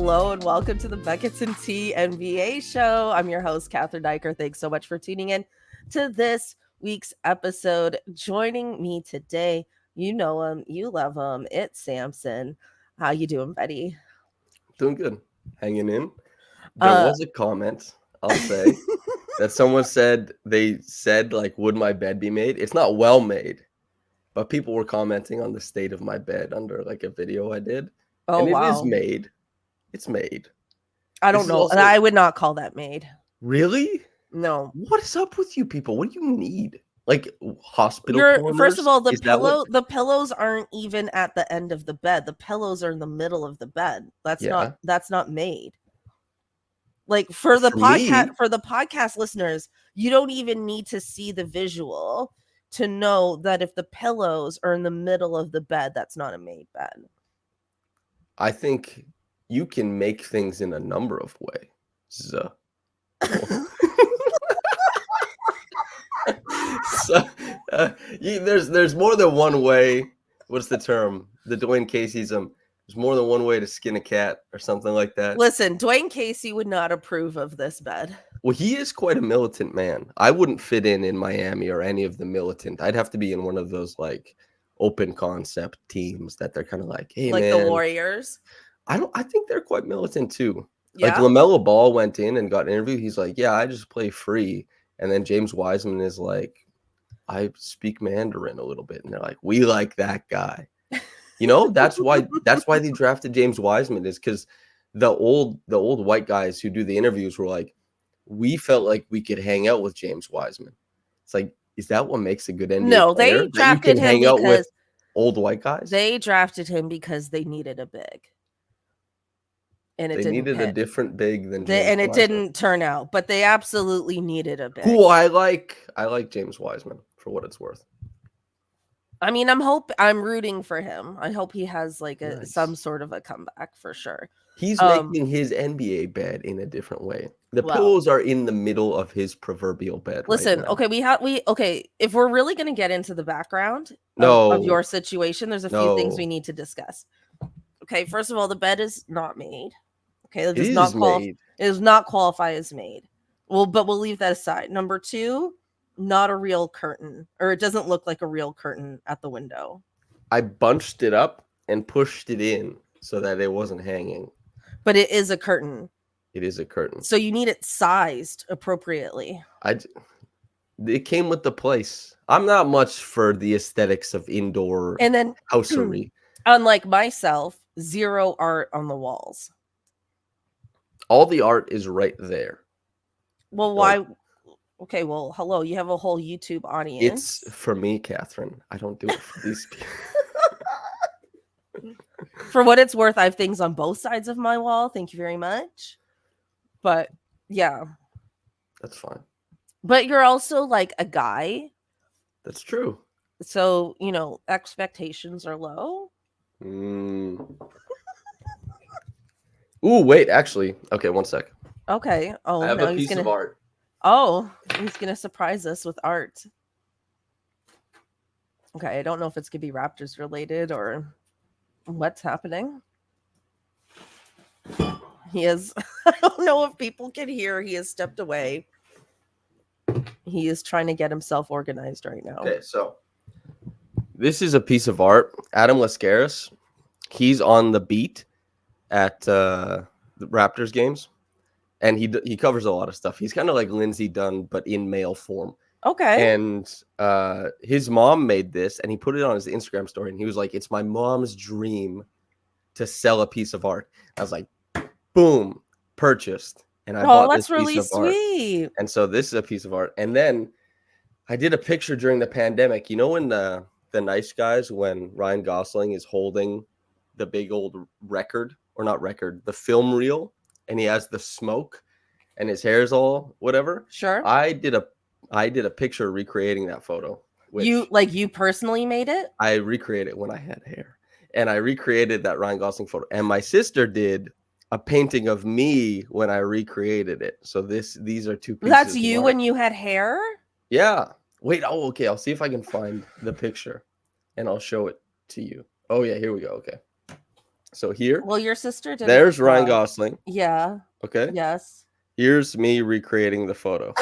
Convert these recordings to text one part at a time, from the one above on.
Hello and welcome to the Buckets and Tea NBA show. I'm your host, Cathryn Naiker. Thanks so much for tuning in to this week's episode. Joining me today, you know him, you love him. It's Samson. How you doing, buddy? Doing good. Hanging in. There was a comment, I'll say, that someone said, like, would my bed be made? It's not well made, but people were commenting on the state of my bed under, like, a video I did. Oh, and it wow. is made. It's made. I don't know. Also... I would not call that made. Really? No. What is up with you people? What do you need? Like hospital corners? First of all, the pillows aren't even at the end of the bed. The pillows are in the middle of the bed. That's not made. Like for the podcast listeners, you don't even need to see the visual to know that if the pillows are in the middle of the bed, that's not a made bed. I think you can make things in a number of ways. So, there's more than one way. What's the term? The Dwayne Casey's there's more than one way to skin a cat or something like that. Listen, Dwayne Casey would not approve of this bed. Well, he is quite a militant man. I wouldn't fit in Miami or any of the militant. I'd have to be in one of those like open concept teams that they're kind of like, hey, like man, the Warriors. I think they're quite militant too. Yeah? Like LaMelo Ball went in and got interviewed. He's like, yeah, I just play free. And then James Wiseman is like, I speak Mandarin a little bit. And they're like, we like that guy. You know, that's why they drafted James Wiseman, is because the old white guys who do the interviews were like, we felt like we could hang out with James Wiseman. It's like, is that what makes a good NBA player? They drafted him hang out because with old white guys. They drafted him because they needed a big. And they needed a different big than James Wiseman. It didn't turn out, but they absolutely needed a big. Who I like James Wiseman for what it's worth. I mean, I'm rooting for him. I hope he has like some sort of a comeback for sure. He's making his NBA bed in a different way. The pillows are in the middle of his proverbial bed. Listen, right now. Okay, if we're really going to get into the background of your situation, there's a few things we need to discuss. Okay, first of all, the bed is not made. Okay, it does not qualify as made. Well, but we'll leave that aside. Number 2, not a real curtain, or it doesn't look like a real curtain at the window. I bunched it up and pushed it in so that it wasn't hanging. But it is a curtain. It is a curtain. So you need it sized appropriately. It came with the place. I'm not much for the aesthetics of indoor housery. Unlike myself, zero art on the walls. All the art is right there. Well, why? Okay, well, hello. You have a whole YouTube audience. It's for me, Cathryn. I don't do it for these people. For what it's worth, I have things on both sides of my wall. Thank you very much. But yeah. That's fine. But you're also like a guy. That's true. So, expectations are low. Ooh, wait, actually. Okay, one sec. Okay. Oh, I have a piece of art. Oh, he's going to surprise us with art. Okay, I don't know if it's going to be Raptors related or what's happening. I don't know if people can hear, he has stepped away. He is trying to get himself organized right now. Okay, so this is a piece of art. Adam Lascaris, he's on the beat at the Raptors games, and he covers a lot of stuff. He's kind of like Lindsey Dunn, but in male form. Okay. And his mom made this, and he put it on his Instagram story, and he was like, it's my mom's dream to sell a piece of art. I was like, boom, purchased. And I bought this piece of sweet. art. And so this is a piece of art. And then I did a picture during the pandemic. You know when the Nice Guys, when Ryan Gosling is holding the big old record, or not record, the film reel, and he has the smoke and his hair's all whatever. Sure. I did a picture recreating that photo. You personally made it? I recreated it when I had hair. And I recreated that Ryan Gosling photo. And my sister did a painting of me when I recreated it. So these are two pieces. That's you when you had hair? Yeah. Wait, okay. I'll see if I can find the picture and I'll show it to you. Oh yeah, here we go. Okay. So here. Well, your sister did. There's Ryan Gosling. Yeah. Okay. Yes. Here's me recreating the photo.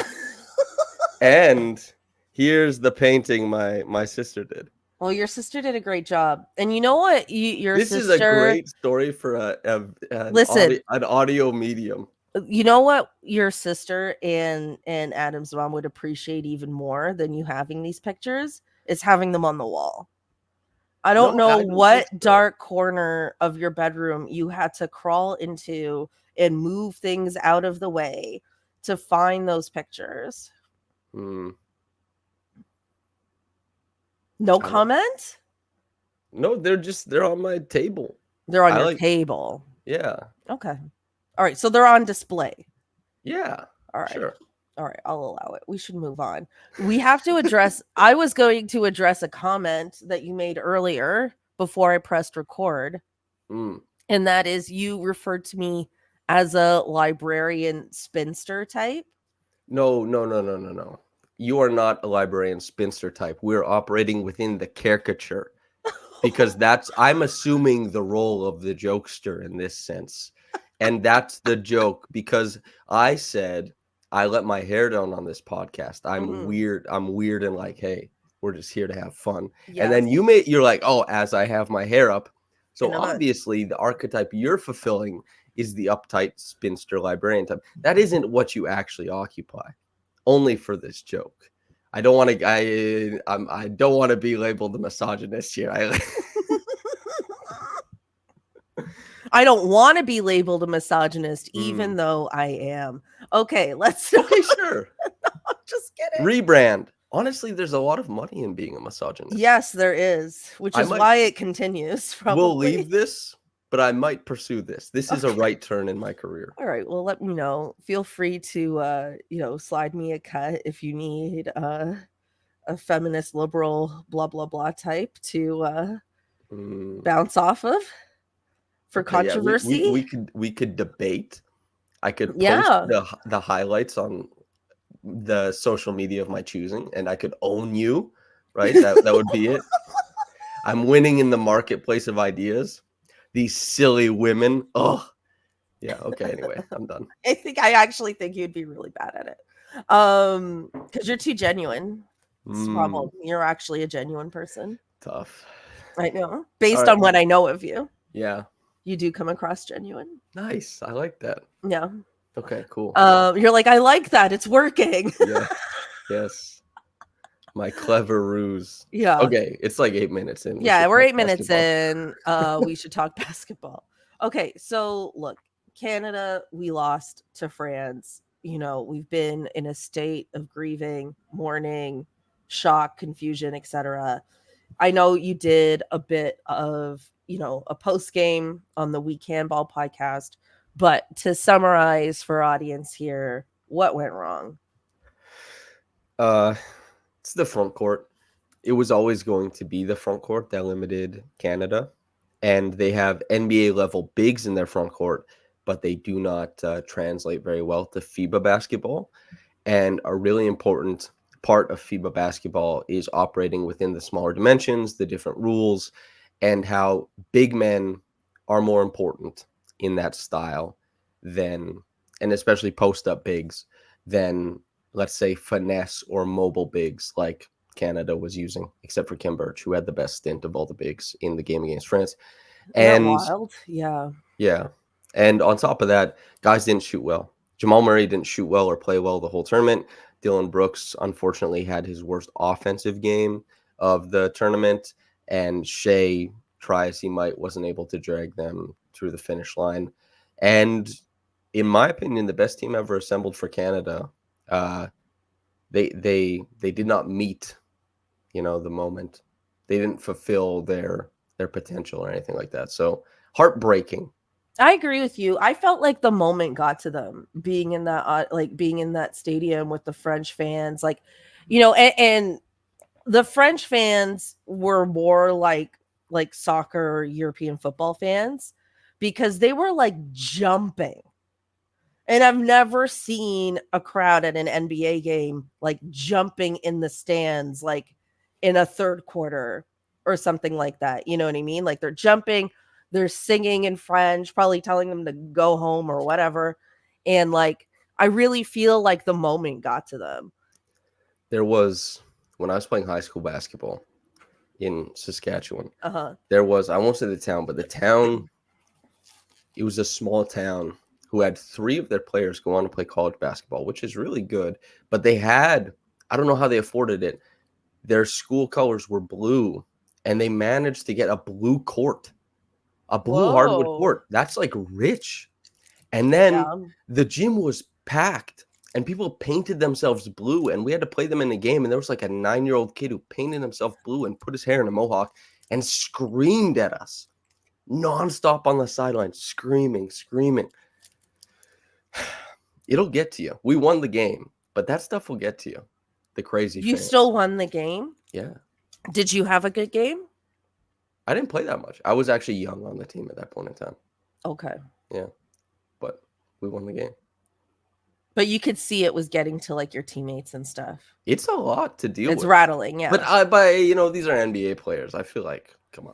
And here's the painting my sister did. Well, your sister did a great job. And you know what? This is a great story for an audio medium. You know what your sister and Adam's mom would appreciate even more than you having these pictures is having them on the wall. I don't know what dark corner of your bedroom you had to crawl into and move things out of the way to find those pictures. No comment? No, they're on my table. They're on your table. Yeah. Okay. All right. So they're on display. Yeah. All right. Sure. All right. I'll allow it. We should move on. We have to address, I was going to address a comment that you made earlier before I pressed record. And that is you referred to me as a librarian spinster type. No. You are not a librarian spinster type. We're operating within the caricature because I'm assuming the role of the jokester in this sense. And that's the joke because I said I let my hair down on this podcast. I'm weird. I'm weird and like, hey, we're just here to have fun. Yes. And then you're like, oh, as I have my hair up. So obviously the archetype you're fulfilling is the uptight spinster librarian type. That isn't what you actually occupy. Only for this joke. I don't want to be labeled a misogynist here. I don't want to be labeled a misogynist, even though I am. Okay, let's. Okay, sure. No, I'm just kidding. Rebrand. Honestly, there's a lot of money in being a misogynist. Yes, there is, which is why it continues. Probably. We'll leave this, but I might pursue this. This is a right turn in my career. All right. Well, let me know. Feel free to, slide me a cut if you need a feminist, liberal, blah blah blah type to bounce off of. For controversy, yeah, we could debate. I could post the highlights on the social media of my choosing, and I could own you, right? That would be it. I'm winning in the marketplace of ideas. These silly women. Oh, yeah. Okay. Anyway, I'm done. I actually think you'd be really bad at it, because you're too genuine. You're actually a genuine person. Tough. I know, based on what I know of you. Yeah. You do come across genuine. Nice. I like that. Yeah. Okay, cool. You're like, I like that. It's working. Yeah. Yes. My clever ruse. Yeah. Okay. It's like 8 minutes in. Yeah, we're 8 minutes in. We should talk basketball. Okay. So look, Canada, we lost to France. We've been in a state of grieving, mourning, shock, confusion, etc. I know you did a bit of a post game on the Week Handball podcast, but to summarize for audience here, what went wrong? It's the front court. It was always going to be the front court that limited Canada, and they have NBA level bigs in their front court, but they do not translate very well to FIBA basketball. And a really important part of FIBA basketball is operating within the smaller dimensions, the different rules, and how big men are more important in that style and especially post-up bigs, than, let's say, finesse or mobile bigs like Canada was using, except for Kim Birch, who had the best stint of all the bigs in the game against France. And wild? Yeah. And on top of that, guys didn't shoot well. Jamal Murray didn't shoot well or play well the whole tournament. Dylan Brooks, unfortunately, had his worst offensive game of the tournament. And Shea, try as he might, wasn't able to drag them through the finish line. And in my opinion, the best team ever assembled for Canada, they did not meet, the moment. They didn't fulfill their potential or anything like that. So heartbreaking. I agree with you. I felt like the moment got to them, being in that stadium with the French fans, and the French fans were more like soccer, European football fans, because they were like jumping. And I've never seen a crowd at an NBA game like jumping in the stands, like in a third quarter or something like that. You know what I mean? Like they're jumping, they're singing in French, probably telling them to go home or whatever. And like, I really feel like the moment got to them. There was, when I was playing high school basketball in Saskatchewan, there was, I won't say the town, but the town, it was a small town who had 3 of their players go on to play college basketball, which is really good. But they had, I don't know how they afforded it. Their school colors were blue, and they managed to get a blue court, a blue hardwood court. That's like rich. And then the gym was packed, and people painted themselves blue, and we had to play them in a game. And there was like a 9-year-old kid who painted himself blue and put his hair in a mohawk and screamed at us nonstop on the sideline, screaming. It'll get to you. We won the game, but that stuff will get to you. The crazy. You fans. Still won the game? Yeah. Did you have a good game? I didn't play that much. I was actually young on the team at that point in time. Okay. Yeah. But we won the game. But you could see it was getting to like your teammates and stuff. It's a lot to deal with. It's rattling, yeah. But you know, these are NBA players. I feel like, come on.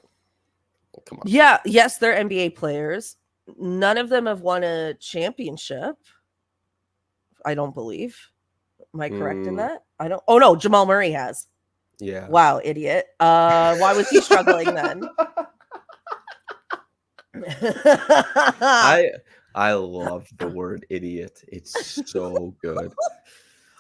Yeah, yes, they're NBA players. None of them have won a championship. I don't believe. Am I correct in that? I don't. Oh no, Jamal Murray has. Yeah. Wow, idiot. Why was he struggling then? I love the word idiot. It's so good.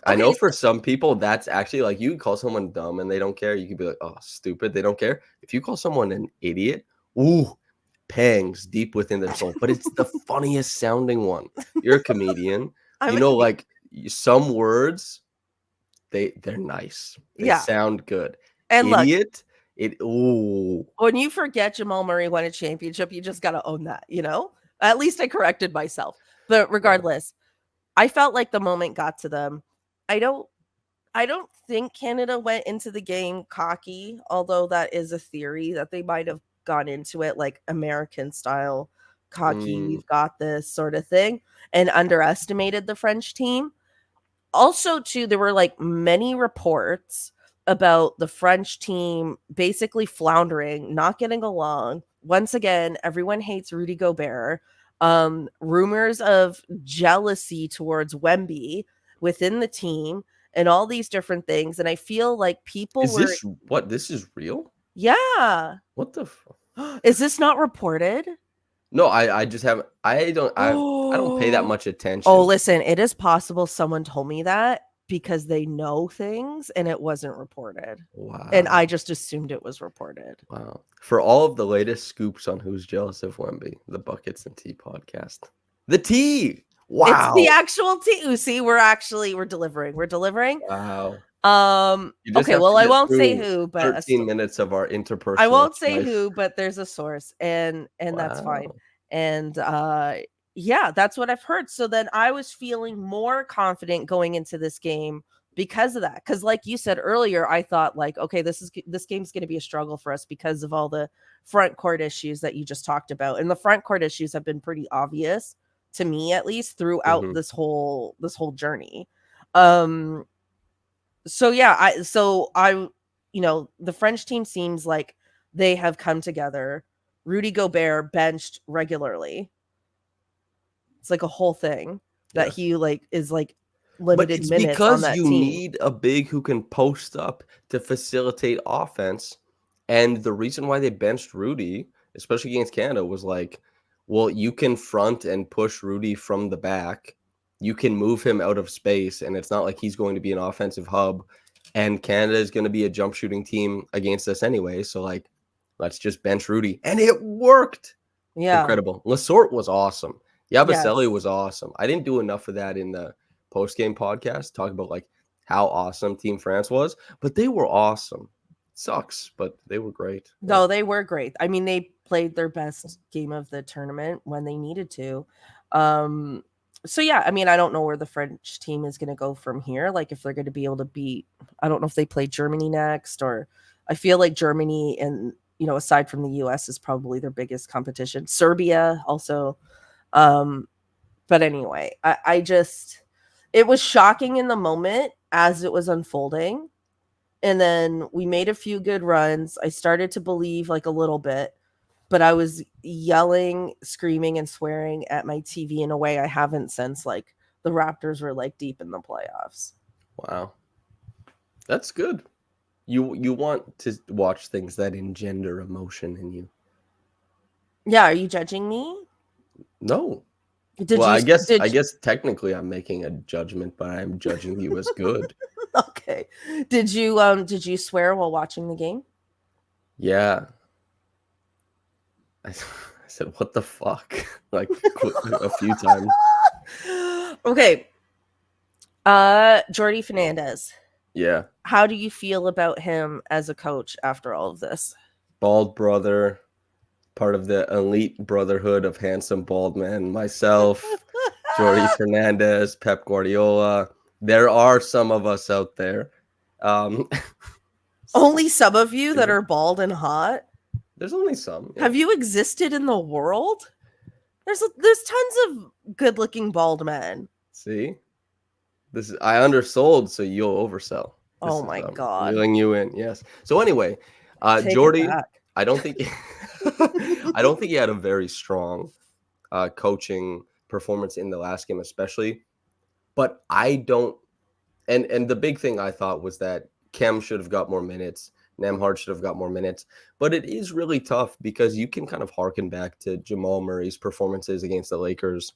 I know for some people that's actually like, you call someone dumb and they don't care. You could be like, oh, stupid. They don't care. If you call someone an idiot, ooh, pangs deep within their soul. But it's the funniest sounding one. You're a comedian. You know, like some words, they're nice. They sound good. And idiot, when you forget Jamal Murray won a championship, you just got to own that, you know? At least I corrected myself. But regardless, I felt like the moment got to them. I don't think Canada went into the game cocky, although that is a theory that they might have gone into it like American style cocky, we've got this sort of thing, and underestimated the French team. Also, too, there were like many reports about the French team basically floundering, not getting along. Once again, everyone hates Rudy Gobert. Rumors of jealousy towards Wemby within the team and all these different things. And I feel like people this is real? Yeah. What the is this not reported? No, I just haven't. I don't pay that much attention. Oh, listen, it is possible someone told me that because they know things and it wasn't reported. Wow. And I just assumed it was reported. Wow. For all of the latest scoops on who's jealous of Wemby, the Buckets and Tea podcast. The tea. Wow. It's the actual tea. See, we're delivering. We're delivering. Wow. Okay, well, I won't say who, but 13 minutes of our interpersonal. I won't say who, but there's a source, and that's fine. And yeah, that's what I've heard. So then I was feeling more confident going into this game because of that. Because like you said earlier, I thought like, okay, this game's going to be a struggle for us because of all the front court issues that you just talked about. And the front court issues have been pretty obvious to me, at least throughout this whole journey. So yeah, I you know, the French team seems like they have come together. Rudy Gobert benched regularly. It's like a whole thing that he like is like limited minutes on that team. Because you need a big who can post up to facilitate offense. And the reason why they benched Rudy, especially against Canada, was like, well, you can front and push Rudy from the back. You can move him out of space, and it's not like he's going to be an offensive hub. And Canada is going to be a jump shooting team against us anyway. So, like, let's just bench Rudy. And it worked. Yeah. Incredible. Lesort was awesome. Yabusele was awesome. I didn't do enough of that in the post-game podcast, talk about, like, how awesome Team France was. But they were awesome. Sucks, but they were great. No, they were great. I mean, they played their best game of the tournament when they needed to. So yeah, I mean, I don't know where the French team is going to go from here. Like if they're going to be able to beat, I don't know if they play Germany next, or I feel like Germany and, you know, aside from the US is probably their biggest competition. Serbia also. But anyway, I just, it was shocking in the moment as it was unfolding. And then we made a few good runs. I started to believe like a little bit. but I was yelling, screaming, and swearing at my TV in a way I haven't since like the Raptors were like deep in the playoffs. Wow. That's good. You want to watch things that engender emotion in you. Yeah, are you judging me? No. I guess technically I'm making a judgment, but I'm judging you as good. Okay. Did you swear while watching the game? Yeah. I said, what the fuck? Like a few times. Okay. Jordi Fernandez. Yeah. How do you feel about him as a coach after all of this? Bald brother, part of the elite brotherhood of handsome bald men. Myself, Jordi Fernandez, Pep Guardiola. There are some of us out there. Only some of you that are bald and hot? There's only some. Yeah. Have you existed in the world? There's tons of good-looking bald men. See? I undersold, so you'll oversell. Oh my God. Reeling you in, yes. So anyway, Jordi, I don't think he had a very strong coaching performance in the last game, especially. But I don't, and the big thing I thought was that Kem should have got more minutes. Nembhard should have got more minutes. But it is really tough because you can kind of harken back to Jamal Murray's performances against the Lakers.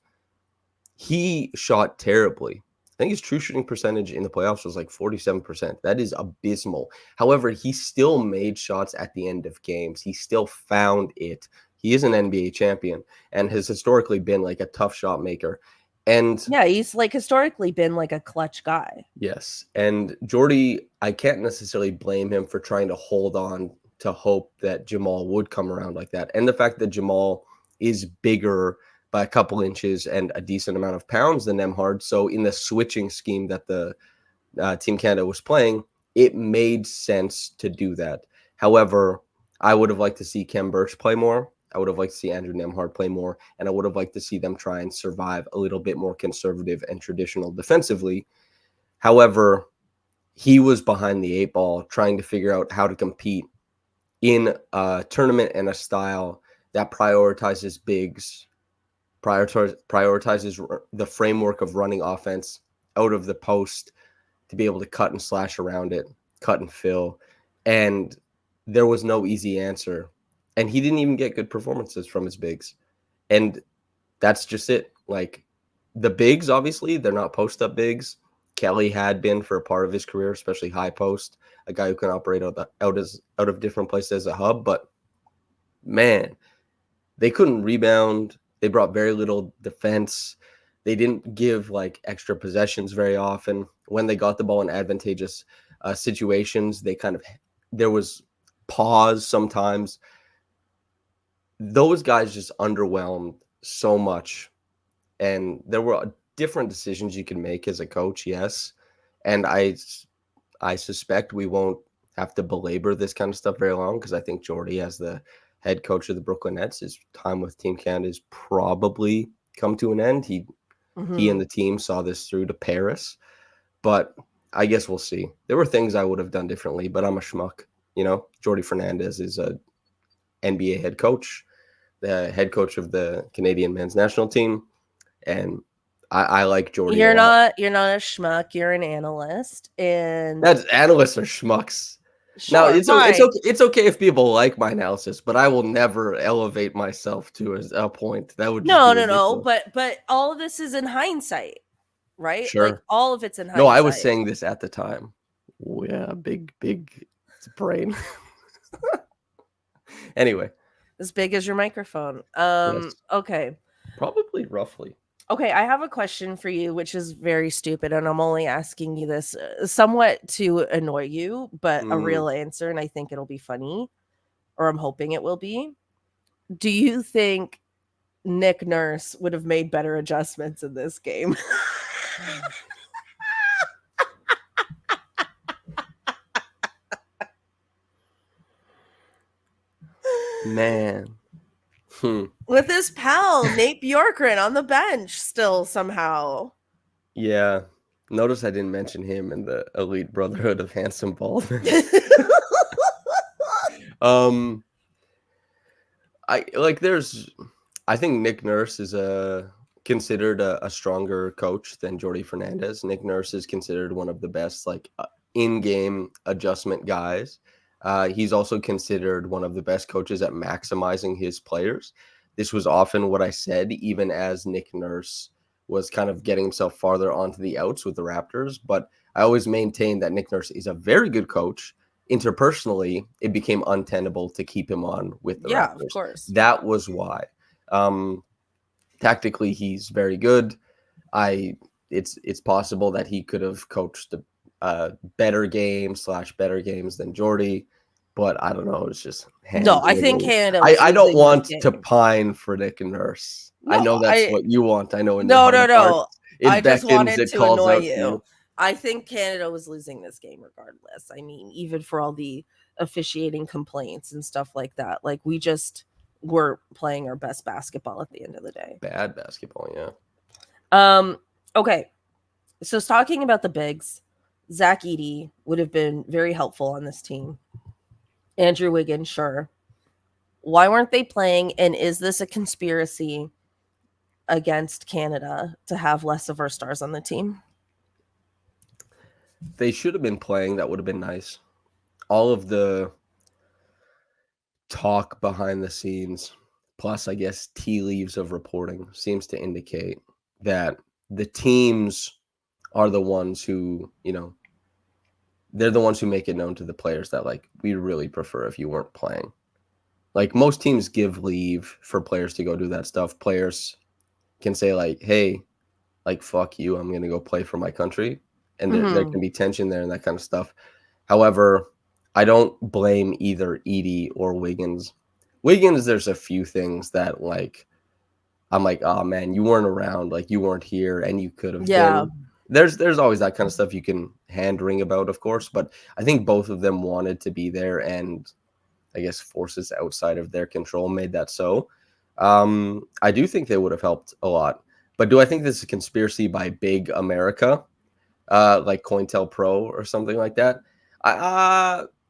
He shot terribly. I think his true shooting percentage in the playoffs was like 47%. That is abysmal. However, he still made shots at the end of games. He still found it. He is an NBA champion and has historically been like a tough shot maker. And yeah, he's like historically been like a clutch guy. Yes. And Jordi, I can't necessarily blame him for trying to hold on to hope that Jamal would come around like that. And the fact that Jamal is bigger by a couple inches and a decent amount of pounds than Nembhard. So in the switching scheme that the Team Canada was playing, it made sense to do that. However, I would have liked to see Kem Birch play more. I would have liked to see Andrew Nembhard play more, and I would have liked to see them try and survive a little bit more conservative and traditional defensively. However, he was behind the eight ball trying to figure out how to compete in a tournament and a style that prioritizes bigs, prioritizes the framework of running offense out of the post to be able to cut and slash around it, cut and fill. And there was no easy answer. And he didn't even get good performances from his bigs. And that's just it. Like the bigs, obviously, they're not post-up bigs. Kelly had been for a part of his career, especially high post, a guy who can operate out of different places as a hub. But man, they couldn't rebound. They brought very little defense. They didn't give like extra possessions very often. When they got the ball in advantageous situations, there was pause sometimes. Those guys just underwhelmed so much. And there were different decisions you can make as a coach, yes. And I suspect we won't have to belabor this kind of stuff very long because I think Jordi, as the head coach of the Brooklyn Nets, his time with Team Canada has probably come to an end. He and the team saw this through to Paris. But I guess we'll see. There were things I would have done differently, but I'm a schmuck. You know, Jordi Fernandez is a NBA head coach, the head coach of the Canadian men's national team. And I like Jordi. You're not a schmuck. You're an analyst, and analysts are schmucks. Sure, now it's okay if people like my analysis, but I will never elevate myself to a point that would no. But all of this is in hindsight, right? Sure, like all of it's in hindsight. No, I was saying this at the time. Oh, yeah, big brain. Anyway, as big as your microphone. Yes. Okay, probably roughly. Okay, I have a question for you, which is very stupid, and I'm only asking you this somewhat to annoy you, but a real answer, and I think it'll be funny, or I'm hoping it will be. Do you think Nick Nurse would have made better adjustments in this game? Man. With his pal, Nate Bjorkgren, on the bench still somehow. Yeah. Notice I didn't mention him in the elite brotherhood of handsome bald men. I think Nick Nurse is considered a stronger coach than Jordi Fernandez. Nick Nurse is considered one of the best in-game adjustment guys. He's also considered one of the best coaches at maximizing his players. This was often what I said, even as Nick Nurse was kind of getting himself farther onto the outs with the Raptors. But I always maintained that Nick Nurse is a very good coach. Interpersonally, it became untenable to keep him on with the Raptors. Of course. That was why. Tactically, he's very good. It's possible that he could have coached better games than Jordi, but I don't know. It's just I think Canada. I don't want to pine for Nick Nurse. No, I know that's what you want. I know. No. I just wanted to annoy you. I think Canada was losing this game regardless. I mean, even for all the officiating complaints and stuff like that, like we just were playing our best basketball at the end of the day. Bad basketball, yeah. Okay. So talking about the bigs, Zach Edie would have been very helpful on this team. Andrew Wiggins, sure. Why weren't they playing? And is this a conspiracy against Canada to have less of our stars on the team? They should have been playing. That would have been nice. All of the talk behind the scenes, plus I guess tea leaves of reporting, seems to indicate that the teams are the ones who, they're the ones who make it known to the players that we really prefer if you weren't playing. Like most teams give leave for players to go do that stuff. Players can say hey, fuck you, I'm going to go play for my country. And there can be tension there and that kind of stuff. However, I don't blame either Edie or Wiggins. Wiggins, there's a few things that I'm oh man, you weren't around, you weren't here and you could have been. There's always that kind of stuff you can hand wring about, of course, but I think both of them wanted to be there, and I guess forces outside of their control made that so. I do think they would have helped a lot. But do I think this is a conspiracy by Big America? Like COINTELPRO or something like that?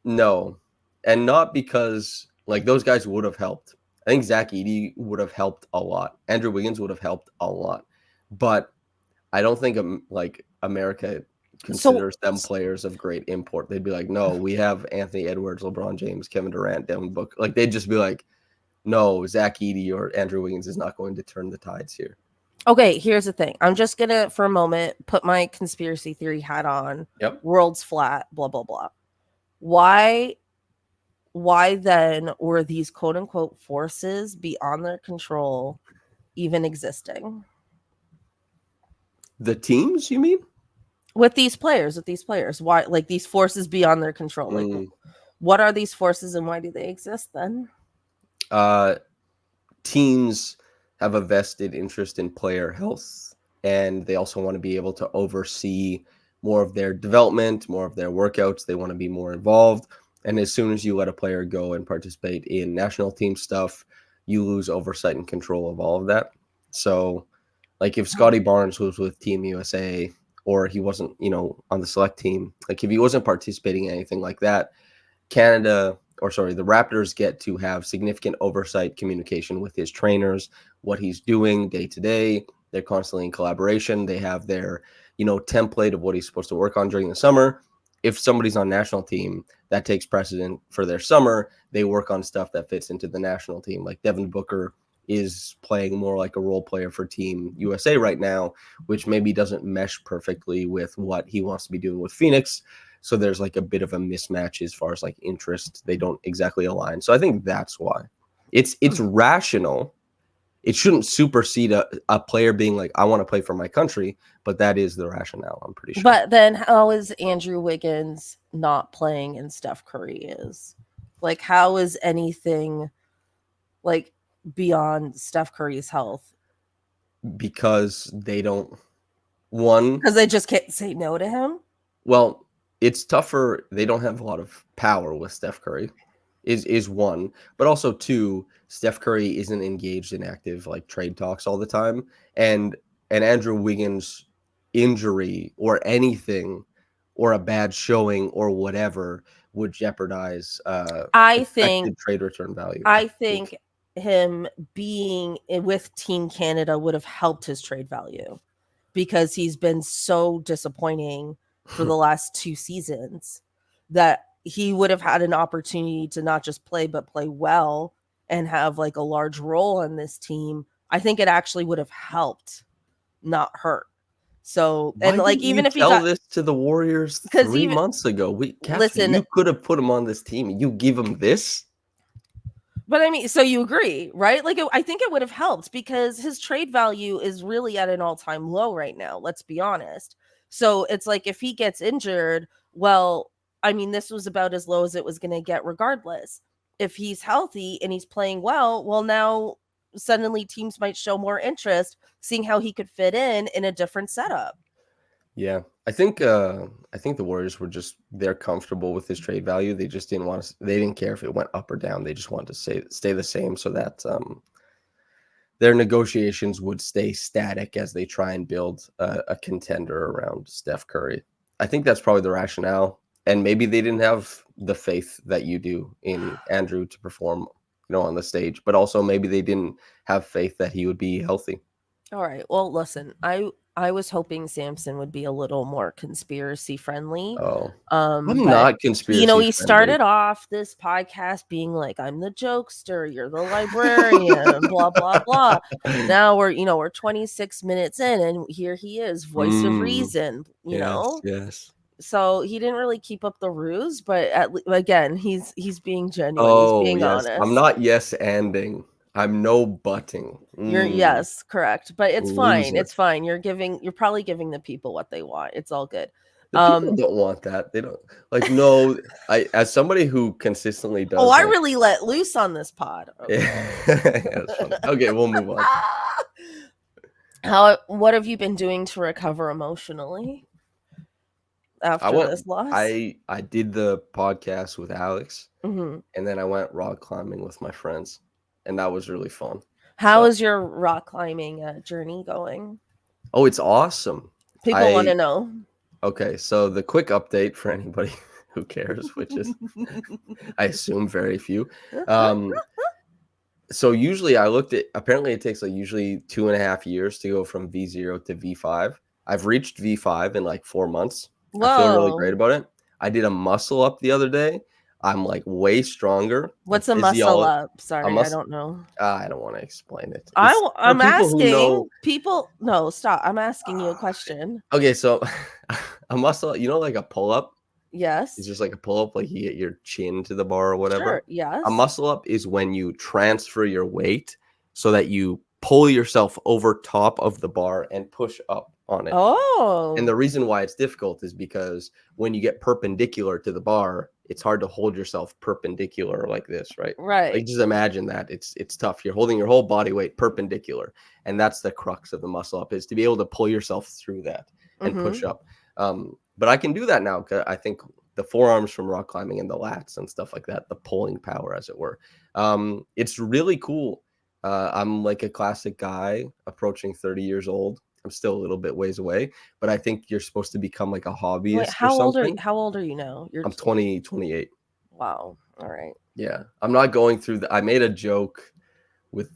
No. And not because those guys would have helped. I think Zach Edie would have helped a lot. Andrew Wiggins would have helped a lot. But I don't think America considers them players of great import. They'd be no, we have Anthony Edwards, LeBron James, Kevin Durant, Devin Booker. They'd just be no, Zach Edie or Andrew Wiggins is not going to turn the tides here. Okay, here's the thing. I'm just going to, for a moment, put my conspiracy theory hat on. Yep. World's flat, blah, blah, blah. Why then were these quote-unquote forces beyond their control even existing? The teams, you mean? With these players. Why, these forces beyond their control? What are these forces and why do they exist then? Teams have a vested interest in player health, and they also want to be able to oversee more of their development, more of their workouts. They want to be more involved. And as soon as you let a player go and participate in national team stuff, you lose oversight and control of all of that. So if Scotty Barnes was with Team USA or he wasn't, on the select team, if he wasn't participating in anything like that, the Raptors get to have significant oversight communication with his trainers, what he's doing day to day. They're constantly in collaboration. They have their, template of what he's supposed to work on during the summer. If somebody's on national team, that takes precedent for their summer. They work on stuff that fits into the national team. Like Devin Booker is playing more like a role player for Team USA right now, which maybe doesn't mesh perfectly with what he wants to be doing with Phoenix. So there's a bit of a mismatch as far as interest. They don't exactly align. So I think that's why. It's rational. It shouldn't supersede a player being I want to play for my country, but that is the rationale, I'm pretty sure. But then how is Andrew Wiggins not playing and Steph Curry is? How is anything beyond Steph Curry's health? Because they don't, because they just can't say no to him? Well, it's tougher. They don't have a lot of power with Steph Curry. Is one, but also two, Steph Curry isn't engaged in active trade talks all the time, and Andrew Wiggins' injury or anything or a bad showing or whatever would jeopardize I think trade return value. I think him being with Team Canada would have helped his trade value, because he's been so disappointing for the last 2 seasons that he would have had an opportunity to not just play, but play well and have like a large role on this team. I think it actually would have helped, not hurt. So, Why and like, didn't even you if he tell got this to the Warriors 3 months ago? Cathryn, listen, you could have put him on this team. You give him this. But I mean, so you agree, right? Like, I think it would have helped, because his trade value is really at an all-time low right now. Let's be honest. So it's like, if he gets injured, well, I mean, this was about as low as it was going to get regardless. If he's healthy and he's playing well, now suddenly teams might show more interest, seeing how he could fit in a different setup. Yeah, I think the Warriors were they're comfortable with his trade value. They just didn't want to. They didn't care if it went up or down. They just wanted to stay the same, so that their negotiations would stay static as they try and build a contender around Steph Curry. I think that's probably the rationale. And maybe they didn't have the faith that you do in Andrew to perform, on the stage. But also maybe they didn't have faith that he would be healthy. All right. Well, listen, I was hoping Samson would be a little more conspiracy friendly. Oh, I'm not conspiracy friendly. He started off this podcast being like, I'm the jokester, you're the librarian, blah, blah, blah. Now we're 26 minutes in, and here he is, voice of reason, you know? Yes. So he didn't really keep up the ruse, but again, he's being genuine. Oh, he's being yes. honest. I'm not yes-anding. I'm no butting. You're yes, correct. But it's fine. Loser. It's fine. You're probably giving the people what they want. It's all good. The people don't want that. They don't no, as somebody who consistently does. Oh, I really let loose on this pod. Okay. Okay, we'll move on. What have you been doing to recover emotionally after this loss? I did the podcast with Alex, mm-hmm. and then I went rock climbing with my friends, and that was really fun. How is your rock climbing journey going? Oh, it's awesome. People want to know. Okay, so the quick update for anybody who cares, which is, I assume, very few. So usually apparently it takes usually 2.5 years to go from V0 to V5. I've reached V5 in 4 months. Whoa. I feel really great about it. I did a muscle up the other day. I'm way stronger. What's a muscle up? Sorry, I don't know. I don't want to explain it. I'm asking people. No, stop. I'm asking you a question. Okay, so a muscle, like a pull up. Yes. It's just like a pull up, you get your chin to the bar or whatever. Sure, yes. A muscle up is when you transfer your weight so that you pull yourself over top of the bar and push up on it. Oh. And the reason why it's difficult is because when you get perpendicular to the bar, it's hard to hold yourself perpendicular like this, right? Right. Just imagine that. It's tough. You're holding your whole body weight perpendicular. And that's the crux of the muscle up, is to be able to pull yourself through that and push up. But I can do that now, because I think the forearms from rock climbing and the lats and stuff like that, the pulling power, as it were. It's really cool. I'm a classic guy approaching 30 years old. I'm still a little bit ways away, but I think you're supposed to become a hobbyist. Wait, how old are you now? I'm 28. Wow. All right. Yeah. I'm not going through I made a joke with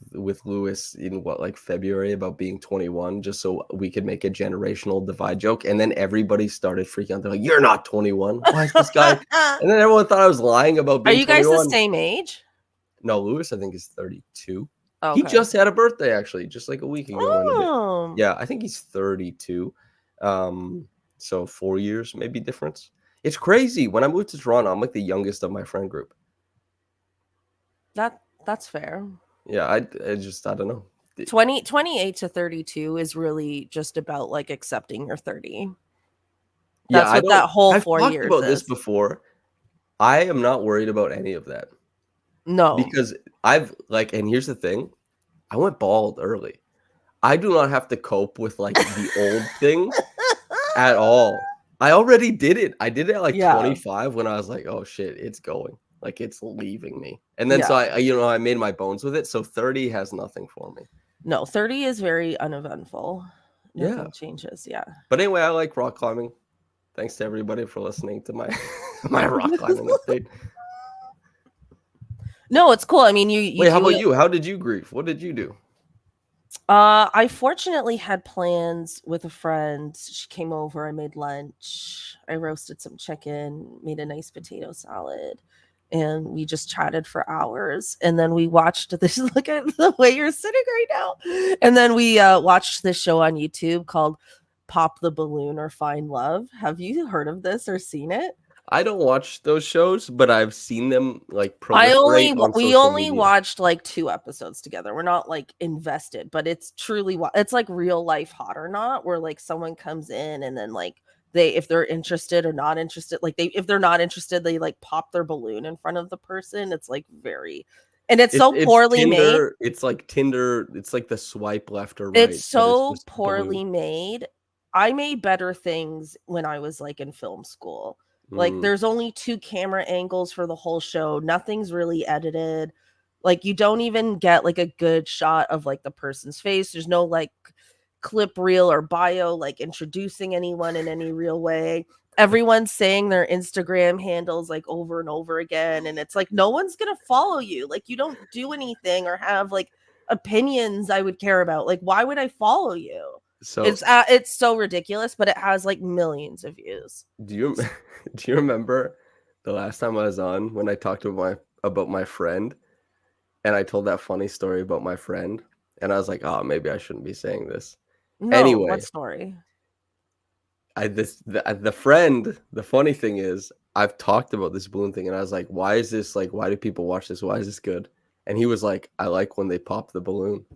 Lewis in February about being 21, just so we could make a generational divide joke. And then everybody started freaking out. They're like, "You're not 21. Why is this guy?" And then everyone thought I was lying about being 21. Are you guys 21. The same age? No, Lewis, I think, is 32. Okay. He just had a birthday, actually, just a week ago. Oh. Yeah, I think he's 32. So 4 years maybe difference. It's crazy. When I moved to Toronto, I'm the youngest of my friend group. That's fair. Yeah, I don't know. 28 to 32 is really just about accepting you're 30. That's what that whole I've 4 years about is. This before. I am not worried about any of that. No. Because and here's the thing. I went bald early. I do not have to cope with the old thing at all. I already did it. I did it at 25 when I was oh shit, it's going. It's leaving me. And then so I made my bones with it. So 30 has nothing for me. No, 30 is very uneventful. Nothing changes. Yeah. But anyway, I like rock climbing. Thanks to everybody for listening to my rock climbing update. No, it's cool. I mean, you Wait, how do about it. you? How did you grieve? What did you do? I fortunately had plans with a friend. She came over, I made lunch. I roasted some chicken, made a nice potato salad, and we just chatted for hours. And then we watched this. Look at the way you're sitting right now. And then we watched this show on YouTube called Pop the Balloon or Find Love. Have you heard of this or seen it? I don't watch those shows, but I've seen them like proliferate on We social only media. watched like 2 episodes together. We're not like invested, but it's truly it's like real life Hot or Not, where like someone comes in and then like if they're interested or not interested, like if they're not interested, they like pop their balloon in front of the person. It's like and it's so poorly made. Tinder. It's like Tinder. It's like the swipe left or right, It's but it's so just poorly balloon. made. I made better things when I was like in film school. Like Mm. there's only 2 camera angles for the whole show. Nothing's really edited. Like you don't even get like a good shot of like the person's face. There's no like clip reel or bio like introducing anyone in any real way. Everyone's saying their Instagram handles like over and over again, and it's like no one's gonna follow you. Like you don't do anything or have like opinions I would care about. Like why would I follow you? So It's so ridiculous, but it has like millions of views. do you do you remember the last time I was on when I talked about my friend, and I told that funny story about my friend, and I was like, oh, maybe I shouldn't be saying this. No, what Anyway, story? the friend. The funny thing is, I've talked about this balloon thing, and I was like, why is this like? Why do people watch this? Why is this good? And he was like, I like when they pop the balloon.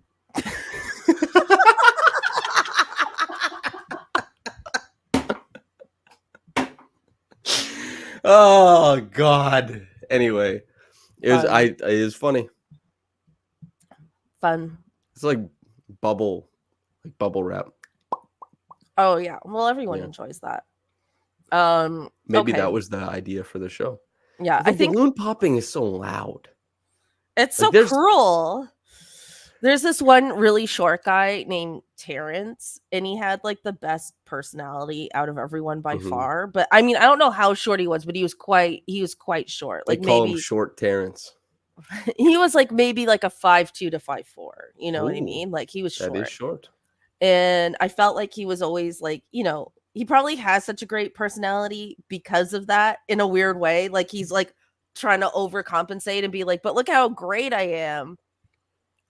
Oh God. Anyway, it was funny. Fun. It's like bubble wrap. Oh yeah. Well, everyone enjoys that. Maybe okay. that was the idea for the show. Yeah, I think balloon popping is so loud. It's so cruel. There's this one really short guy named Terrence, and he had like the best personality out of everyone by far. But I mean, I don't know how short he was, but he was quite short. Like call maybe him Short Terrence. He was like maybe like a 5'2" to 5'4". You know what I mean? Like he was short. That is short. And I felt like he was always like, he probably has such a great personality because of that in a weird way. Like he's like trying to overcompensate and be like, but look how great I am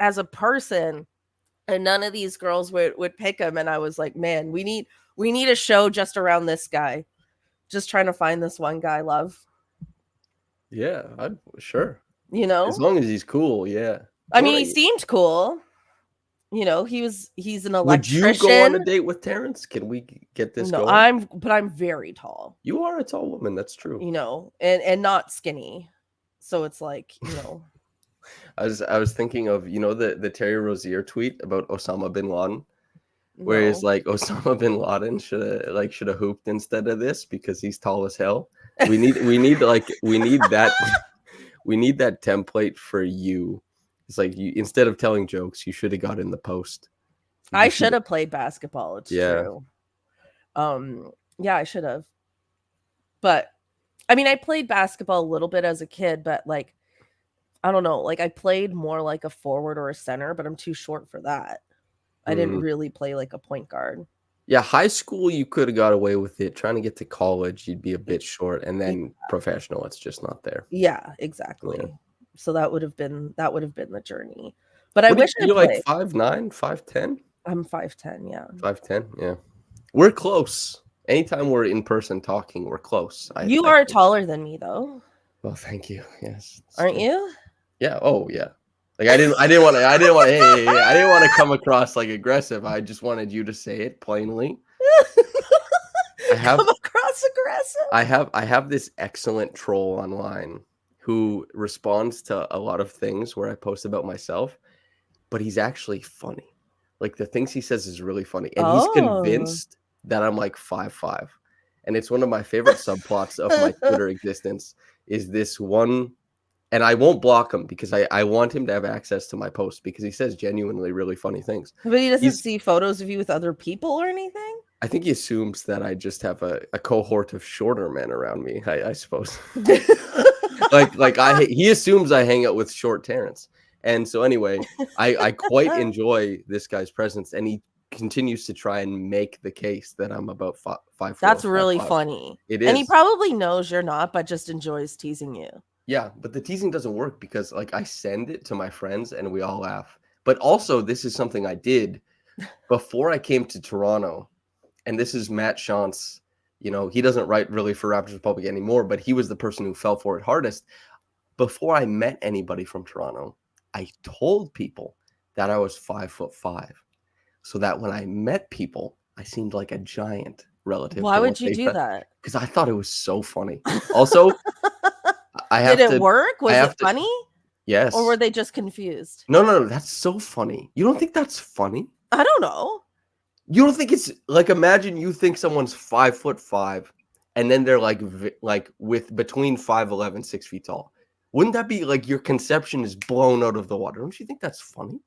as a person. And none of these girls would pick him. And I was like, man, we need a show just around this guy. Just trying to find this one guy, love. Yeah, sure. As long as he's cool, yeah. I mean, he seemed cool. He's an electrician. Would you go on a date with Terrence? Can we get this going? I'm very tall. You are a tall woman, that's true. And not skinny. So it's like, I was thinking of, the Terry Rozier tweet about Osama bin Laden, where it's like Osama bin Laden should have hooped instead of this because he's tall as hell. We need that we need that template for you. It's like instead of telling jokes, you should have got in the post. I should have played basketball. It's true. Yeah, I should have. But I mean, I played basketball a little bit as a kid, but like, I don't know, like I played more like a forward or a center, but I'm too short for that. I didn't really play like a point guard. Yeah, high school you could have got away with it. Trying to get to college, you'd be a bit short, and then professional, it's just not there. Yeah, exactly. Yeah. So that would have been the journey. But I wish you're like 5'9", 5'10"? I'm 5'10", yeah. 5'10", yeah. We're close. Anytime we're in person talking, we're close. You are taller than me, though. Well, thank you. Yes. Aren't you? Yeah. Oh, yeah. Like I didn't want to. I didn't want to come across like aggressive. I just wanted you to say it plainly. Come across aggressive. I have this excellent troll online who responds to a lot of things where I post about myself, but he's actually funny. Like the things he says is really funny, and he's convinced that I'm like 5'5", and it's one of my favorite subplots of my Twitter existence. Is this one? And I won't block him because I want him to have access to my posts because he says genuinely really funny things. But he doesn't see photos of you with other people or anything? I think he assumes that I just have a cohort of shorter men around me. I suppose. He assumes I hang out with short Terrence. And so anyway, I quite enjoy this guy's presence, and he continues to try and make the case that I'm about 5'4". That's really funny. It is. And he probably knows you're not, but just enjoys teasing you. Yeah, but the teasing doesn't work because like I send it to my friends and we all laugh. But also this is something I did before I came to Toronto. And this is Matt Shantz. You know, he doesn't write really for Raptors Republic anymore, but he was the person who fell for it hardest. Before I met anybody from Toronto, I told people that I was 5'5", so that when I met people, I seemed like a giant relative. Why would you do that? Because I thought it was so funny. Also, Did it work? Was it funny? Yes. Or were they just confused? No. That's so funny. You don't think that's funny? I don't know. You don't think it's like, imagine you think someone's 5'5", and then they're like with between 5'11", 6 feet tall. Wouldn't that be like your conception is blown out of the water? Don't you think that's funny?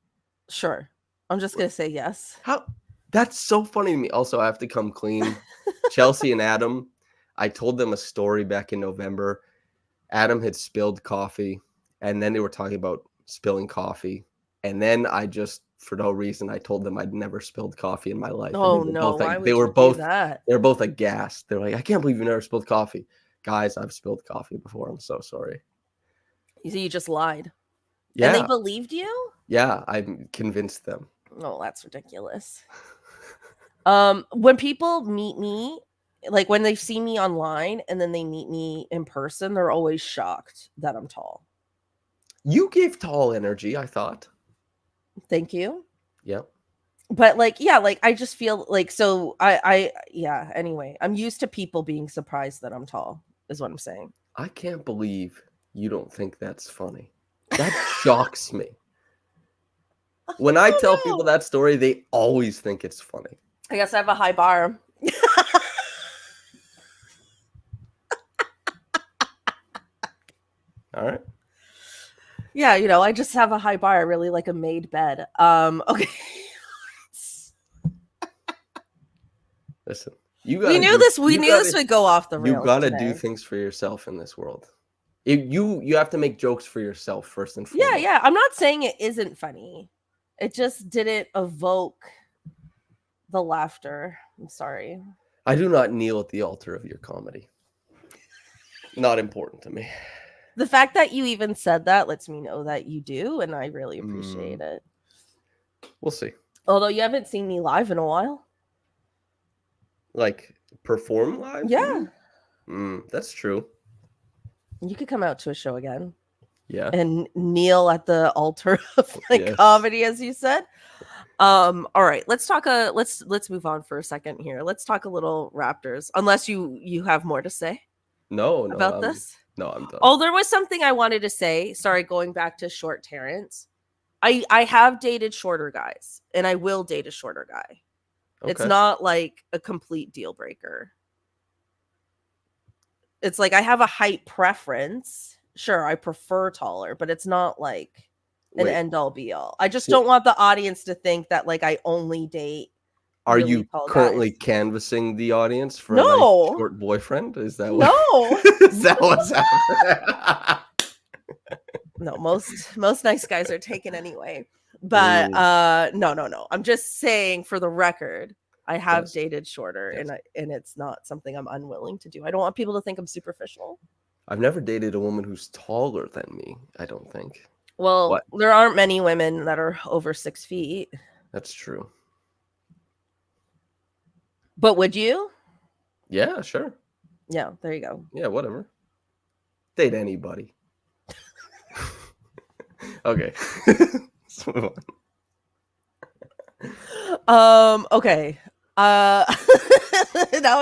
Sure. I'm just going to say yes. How? That's so funny to me. Also, I have to come clean. Chelsea and Adam, I told them a story back in November. Adam had spilled coffee, and then they were talking about spilling coffee. And then I just, for no reason, I told them I'd never spilled coffee in my life. Oh, no. Why would you do that? They were both aghast. They're like, I can't believe you never spilled coffee. Guys, I've spilled coffee before. I'm so sorry. You just lied. Yeah. And they believed you? Yeah, I convinced them. Oh, that's ridiculous. When people meet me, like when they see me online and then they meet me in person, they're always shocked that I'm tall. You gave tall energy, I thought. Thank you. Yep. But like, yeah, like I just feel like, so yeah, anyway, I'm used to people being surprised that I'm tall, is what I'm saying. I can't believe you don't think that's funny. That shocks me. When I tell people that story, they always think it's funny. I guess I have a high bar. All right. Yeah, you know, I just have a high bar. I really like a made bed. Okay. Listen, we knew this would go off the rails. You gotta do things for yourself in this world. You have to make jokes for yourself first and foremost. Yeah. I'm not saying it isn't funny. It just didn't evoke the laughter. I'm sorry. I do not kneel at the altar of your comedy. Not important to me. The fact that you even said that lets me know that you do, and I really appreciate it. We'll see. Although you haven't seen me live in a while. Like, perform live? Yeah. That's true. You could come out to a show again. Yeah. And kneel at the altar of comedy, as you said. All right, let's talk let's move on for a second here. Let's talk a little Raptors, unless you have more to say. No, about this. No, I'm done. Oh, there was something I wanted to say. Sorry, going back to short Terrence. I have dated shorter guys, and I will date a shorter guy. Okay. It's not like a complete deal breaker. It's like I have a height preference. Sure, I prefer taller, but it's not like an end all be all. I just don't want the audience to think that like I only date. Are you currently canvassing the audience for a nice short boyfriend? Is that is that what's happening? No, most nice guys are taken anyway. But no. I'm just saying for the record, I have dated shorter, and it's not something I'm unwilling to do. I don't want people to think I'm superficial. I've never dated a woman who's taller than me, I don't think. Well, there aren't many women that are over 6 feet. That's true. But would you? Yeah, sure. Yeah, there you go. Yeah, whatever. Date anybody. Okay. Let's move on. Okay. Now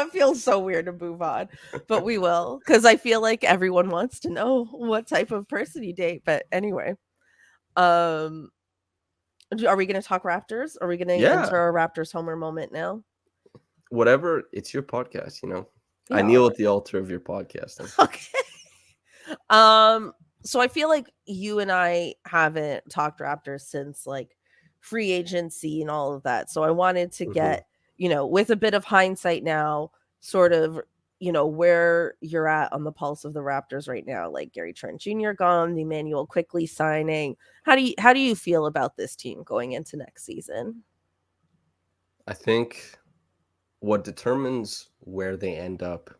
it feels so weird to move on, but we will, because I feel like everyone wants to know what type of person you date. But anyway, are we going to talk Raptors? Are we going to enter our Raptors Homer moment now? Whatever. It's your podcast, you know. Yeah, I kneel at the altar of your podcast. Okay. So I feel like you and I haven't talked Raptors since like free agency and all of that. So I wanted to get with a bit of hindsight now, sort of, where you're at on the pulse of the Raptors right now, like Gary Trent Jr. gone, the Emmanuel Quickley signing. How do you feel about this team going into next season? I think what determines where they end up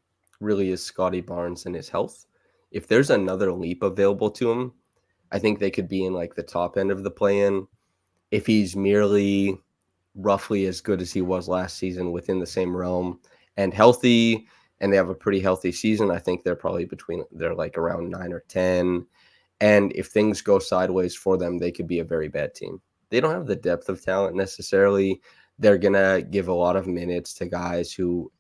really is Scottie Barnes and his health. If there's another leap available to him, I think they could be in like the top end of the play-in. If he's merely roughly as good as he was last season within the same realm and healthy, and they have a pretty healthy season, I think they're like around 9 or 10. And if things go sideways for them, they could be a very bad team. They don't have the depth of talent necessarily. They're going to give a lot of minutes to guys who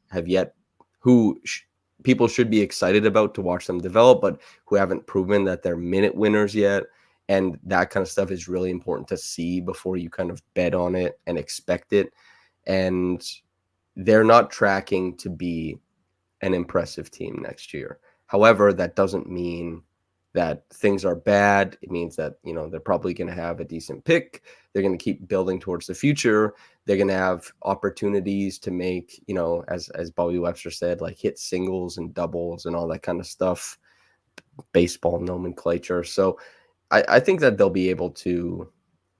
people should be excited about to watch them develop, but who haven't proven that they're minute winners yet. And that kind of stuff is really important to see before you kind of bet on it and expect it. And they're not tracking to be an impressive team next year. However, that doesn't mean that things are bad. It means that, they're probably going to have a decent pick. They're going to keep building towards the future. They're going to have opportunities to make, as Bobby Webster said, like hit singles and doubles and all that kind of stuff, baseball nomenclature. So I think that they'll be able to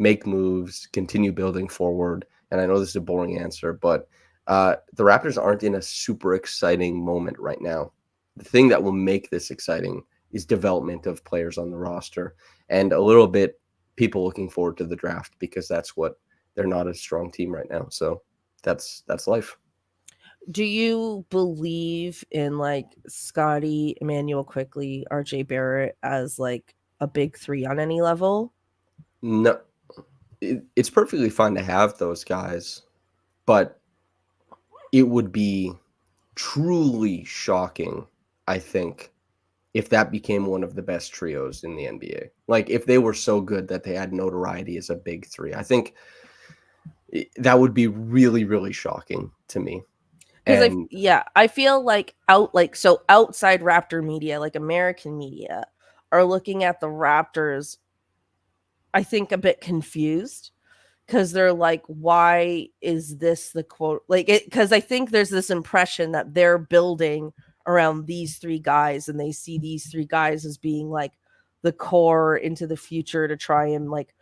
make moves, continue building forward. And I know this is a boring answer, but the Raptors aren't in a super exciting moment right now. The thing that will make this exciting is development of players on the roster and a little bit people looking forward to the draft, because they're not a strong team right now. So that's life. Do you believe in like Scottie, Emmanuel Quickley, RJ Barrett as like a big three on any level? No, it's perfectly fine to have those guys, but it would be truly shocking, I think, if that became one of the best trios in the NBA. Like if they were so good that they had notoriety as a big three, I think that would be really, really shocking to me. Because I feel like outside Raptor media, like American media, are looking at the Raptors, I think, a bit confused, because they're like, why is this the quote? Like it, because I think there's this impression that they're building around these three guys, and they see these three guys as being like the core into the future to try and like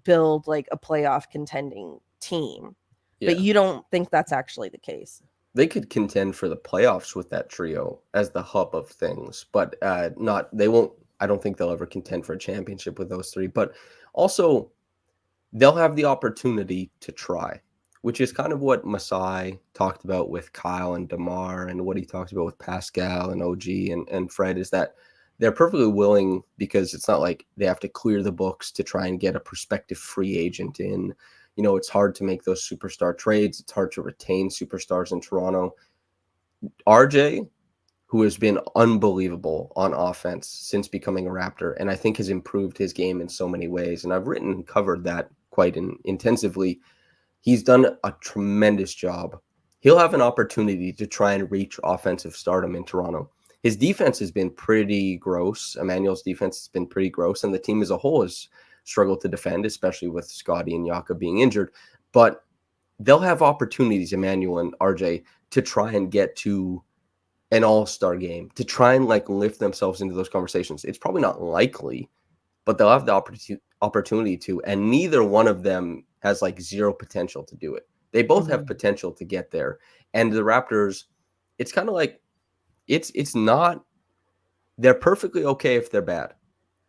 build like a playoff contending team. Yeah. But you don't think that's actually the case? They could contend for the playoffs with that trio as the hub of things, but they won't. I don't think they'll ever contend for a championship with those three, but also they'll have the opportunity to try, which is kind of what Masai talked about with Kyle and DeMar, and what he talked about with Pascal and OG and Fred, is that they're perfectly willing, because it's not like they have to clear the books to try and get a prospective free agent in. It's hard to make those superstar trades. It's hard to retain superstars in Toronto. RJ, who has been unbelievable on offense since becoming a Raptor, and I think has improved his game in so many ways, and I've written and covered that quite intensively. He's done a tremendous job. He'll have an opportunity to try and reach offensive stardom in Toronto. His defense has been pretty gross. Emmanuel's defense has been pretty gross, and the team as a whole has struggled to defend, especially with Scottie and Yaka being injured. But they'll have opportunities, Emmanuel and RJ, to try and get to an all-star game, to try and like lift themselves into those conversations. It's probably not likely, but they'll have the opportunity to, and neither one of them has like zero potential to do it. They both have potential to get there. And the Raptors, it's kind of like, it's not, they're perfectly okay if they're bad.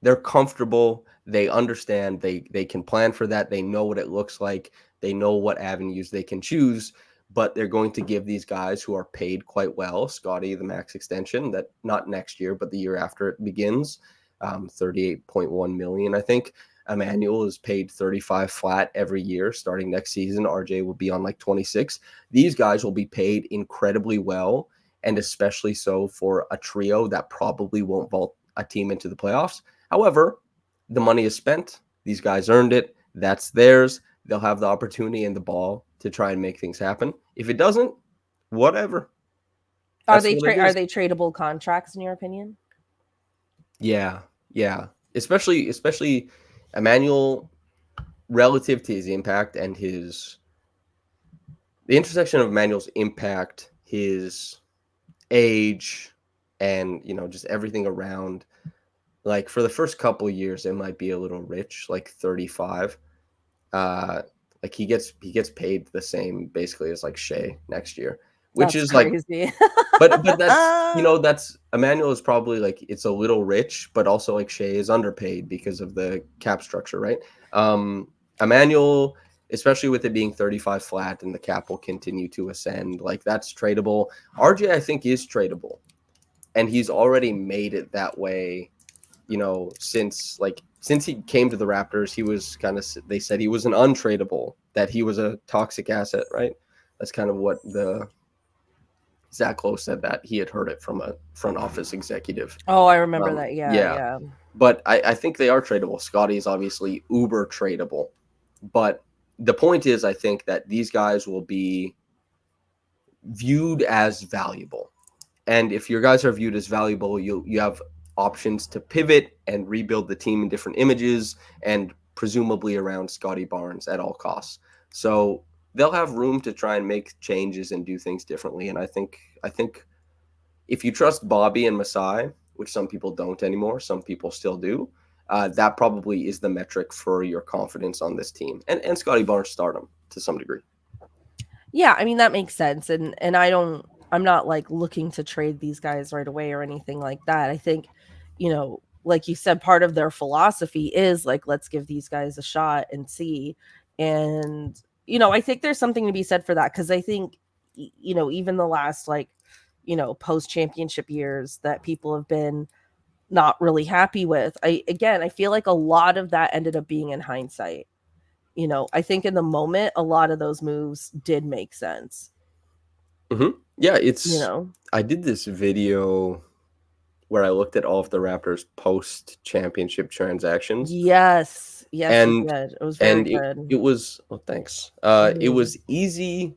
They're comfortable. They understand. They can plan for that. They know what it looks like. They know what avenues they can choose. But they're going to give these guys who are paid quite well, Scottie, the max extension, that not next year, but the year after it begins, $38.1 million, I think. Emmanuel is paid 35 flat every year starting next season. RJ will be on like 26. These guys will be paid incredibly well, and especially so for a trio that probably won't vault a team into the playoffs. However, the money is spent. These guys earned it. That's theirs. They'll have the opportunity and the ball to try and make things happen. If it doesn't, whatever. Are they tradable contracts in your opinion? Yeah. Especially Emmanuel, relative to his impact and his the intersection of Emmanuel's impact, his age, and just everything around. Like for the first couple of years, it might be a little rich, like 35. Like he gets paid the same basically as like Shea next year, which That's is crazy. But that's Emmanuel is probably like it's a little rich, but also like Shea is underpaid because of the cap structure, right? Emmanuel, especially with it being 35 flat and the cap will continue to ascend, like that's tradable. RJ, I think, is tradable, and he's already made it that way. Since he came to the Raptors, he was they said he was an untradeable, that he was a toxic asset, right? That's kind of what Zach Lowe said, that he had heard it from a front office executive. Oh, I remember that. Yeah. But I think they are tradable. Scottie is obviously uber tradable. But the point is, I think that these guys will be viewed as valuable. And if your guys are viewed as valuable, you have options to pivot and rebuild the team in different images and presumably around Scottie Barnes at all costs. So they'll have room to try and make changes and do things differently. And I think if you trust Bobby and Masai, which some people don't anymore, some people still do, that probably is the metric for your confidence on this team. And Scottie Barnes stardom to some degree. Yeah, I mean, that makes sense. And I'm not like looking to trade these guys right away or anything like that. I think, like you said, part of their philosophy is like, let's give these guys a shot and see. And, I think there's something to be said for that. Cause I think, even the last post championship years that people have been not really happy with, I feel like a lot of that ended up being in hindsight. I think in the moment, a lot of those moves did make sense. Mm-hmm. Yeah, I did this video where I looked at all of the Raptors post-championship transactions. Yes, and you did. It was very good. It was, oh, thanks. Mm-hmm. It was easy.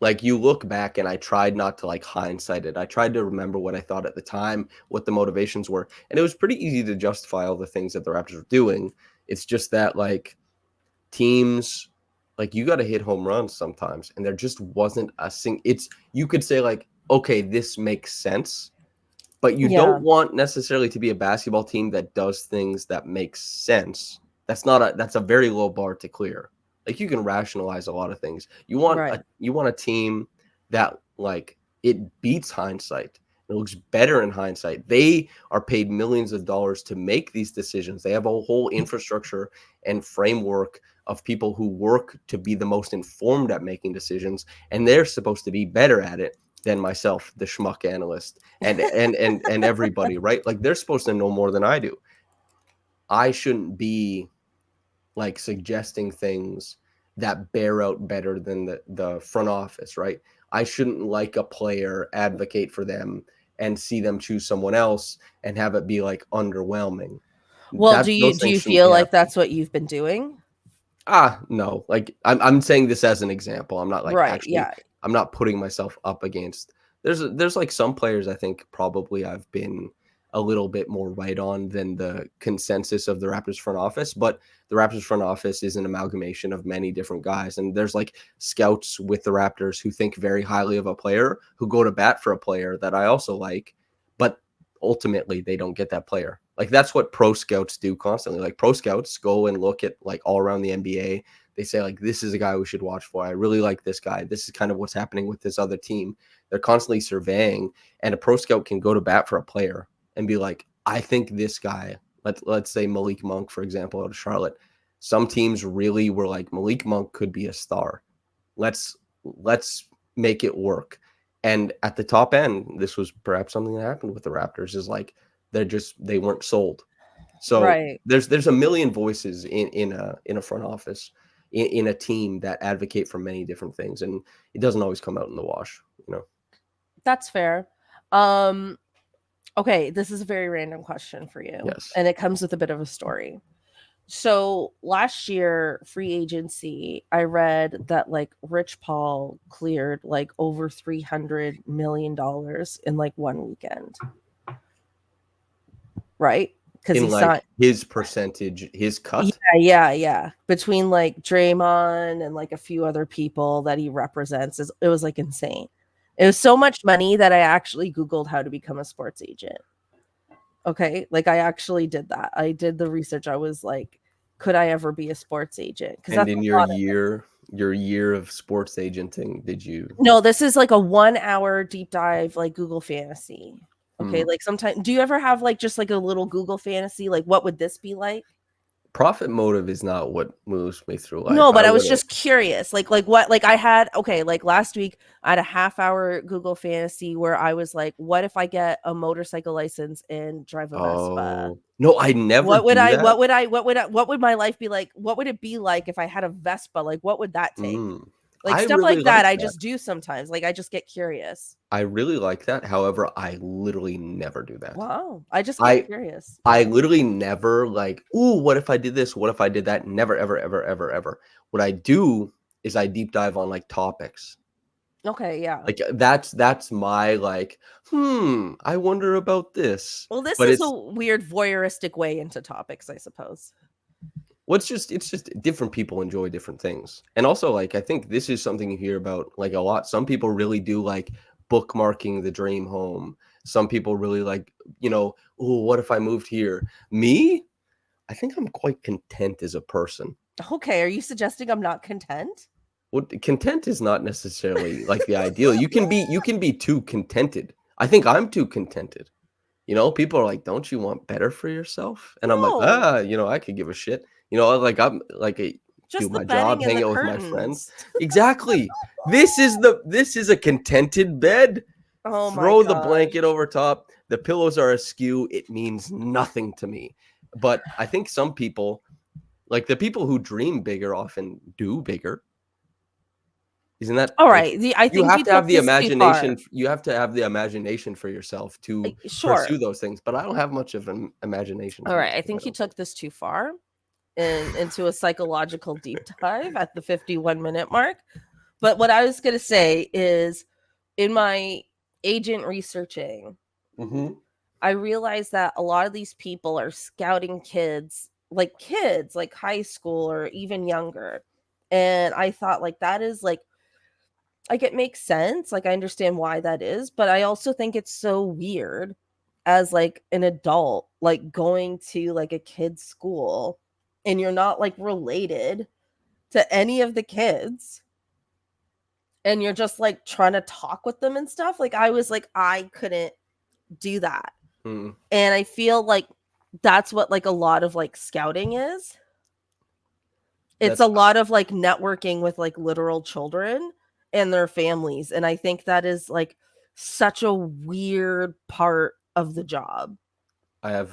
Like you look back, and I tried not to hindsight it. I tried to remember what I thought at the time, what the motivations were, and it was pretty easy to justify all the things that the Raptors were doing. It's just that teams, you got to hit home runs sometimes, and there just wasn't a you could say okay, this makes sense, but you don't want necessarily to be a basketball team that does things that make sense. That's a very low bar to clear. You can rationalize a lot of things. You want a team that it beats hindsight. It looks better in hindsight. They are paid millions of dollars to make these decisions. They have a whole infrastructure and framework of people who work to be the most informed at making decisions, and they're supposed to be better at it than myself, the schmuck analyst, and everybody, right? They're supposed to know more than I do. I shouldn't be suggesting things that bear out better than the front office, right? I shouldn't a player, advocate for them, and see them choose someone else and have it be underwhelming. Well, do you feel like that's what you've been doing? No. I'm saying this as an example. I'm not actually. Yeah. I'm not putting myself up against. There's some players I think probably I've been a little bit more right on than the consensus of the Raptors front office, but the Raptors front office is an amalgamation of many different guys, and there's scouts with the Raptors who think very highly of a player, who go to bat for a player that I also like, but ultimately they don't get that player. That's what pro scouts do constantly. Pro scouts go and look at all around the NBA. They say this is a guy we should watch for. I really like this guy. This is kind of what's happening with this other team. They're constantly surveying, and a pro scout can go to bat for a player and be I think this guy, let's say Malik Monk, for example, out of Charlotte. Some teams really were Malik Monk could be a star. Let's make it work. And at the top end, this was perhaps something that happened with the Raptors, is they weren't sold. So there's a million voices in a front office, in a team that advocate for many different things, and it doesn't always come out in the wash. That's fair. Okay, this is a very random question for you. Yes. And it comes with a bit of a story. So last year, free agency, I read that Rich Paul cleared over $300 million in one weekend. Right? because he's like his percentage, his cut. Yeah. Between like Draymond and like a few other people that he represents, it was like insane. It was so much money that I actually Googled how to become a sports agent. Okay, like I actually did that. I did the research. I was like, could I ever be a sports agent? And in your year of sports agenting, did you? No, this is like a 1 hour deep dive, like Google Fantasy. Okay, like sometimes, do you ever have like just like a little Google Fantasy? Like, what would this be like? Profit motive is not what moves me through life. No, but I was just curious. Like what? Like I had, okay, like last week I had a half-hour Google Fantasy where I was like, what if I get a motorcycle license and drive a Vespa? Oh no, I never. What would my life be like? What would it be like if I had a Vespa? Like, what would that take? Like stuff really like that. I just do sometimes. Like I just get curious. I really like that. However, I literally never do that. Wow. I just get curious. I literally never like, ooh, what if I did this? What if I did that? Never, ever, ever, ever, ever. What I do is I deep dive on like topics. Okay, yeah. Like that's my like, I wonder about this. Well, this is a weird voyeuristic way into topics, I suppose. Well, it's just different people enjoy different things. And also, like, I think this is something you hear about like a lot. Some people really do like bookmarking the dream home. Some people really like, oh, what if I moved here? Me? I think I'm quite content as a person. Okay. Are you suggesting I'm not content? Well, content is not necessarily like the ideal. You can be too contented. I think I'm too contented. People are like, don't you want better for yourself? And I'm like, I could give a shit. Like I'm like do my job, hang out with my friends. Exactly. This is a contented bed. Oh my Throw the blanket over top. The pillows are askew. It means nothing to me. But I think some people, like the people who dream bigger, often do bigger. Isn't that all right? I think you have to have the imagination. You have to have the imagination for yourself to pursue those things. But I don't have much of an imagination. All right, I think you took this too far into a psychological deep dive at the 51-minute mark. But what I was going to say is, in my agent researching, I realized that a lot of these people are scouting kids like high school or even younger. And I thought like that is like it makes sense. Like I understand why that is, but I also think it's so weird as like an adult, like going to like a kid's school and you're not like related to any of the kids. And you're just like trying to talk with them and stuff. Like I was like, I couldn't do that. And I feel like that's what like a lot of like scouting is. It's a lot of like networking with like literal children and their families. And I think that is like such a weird part of the job. I have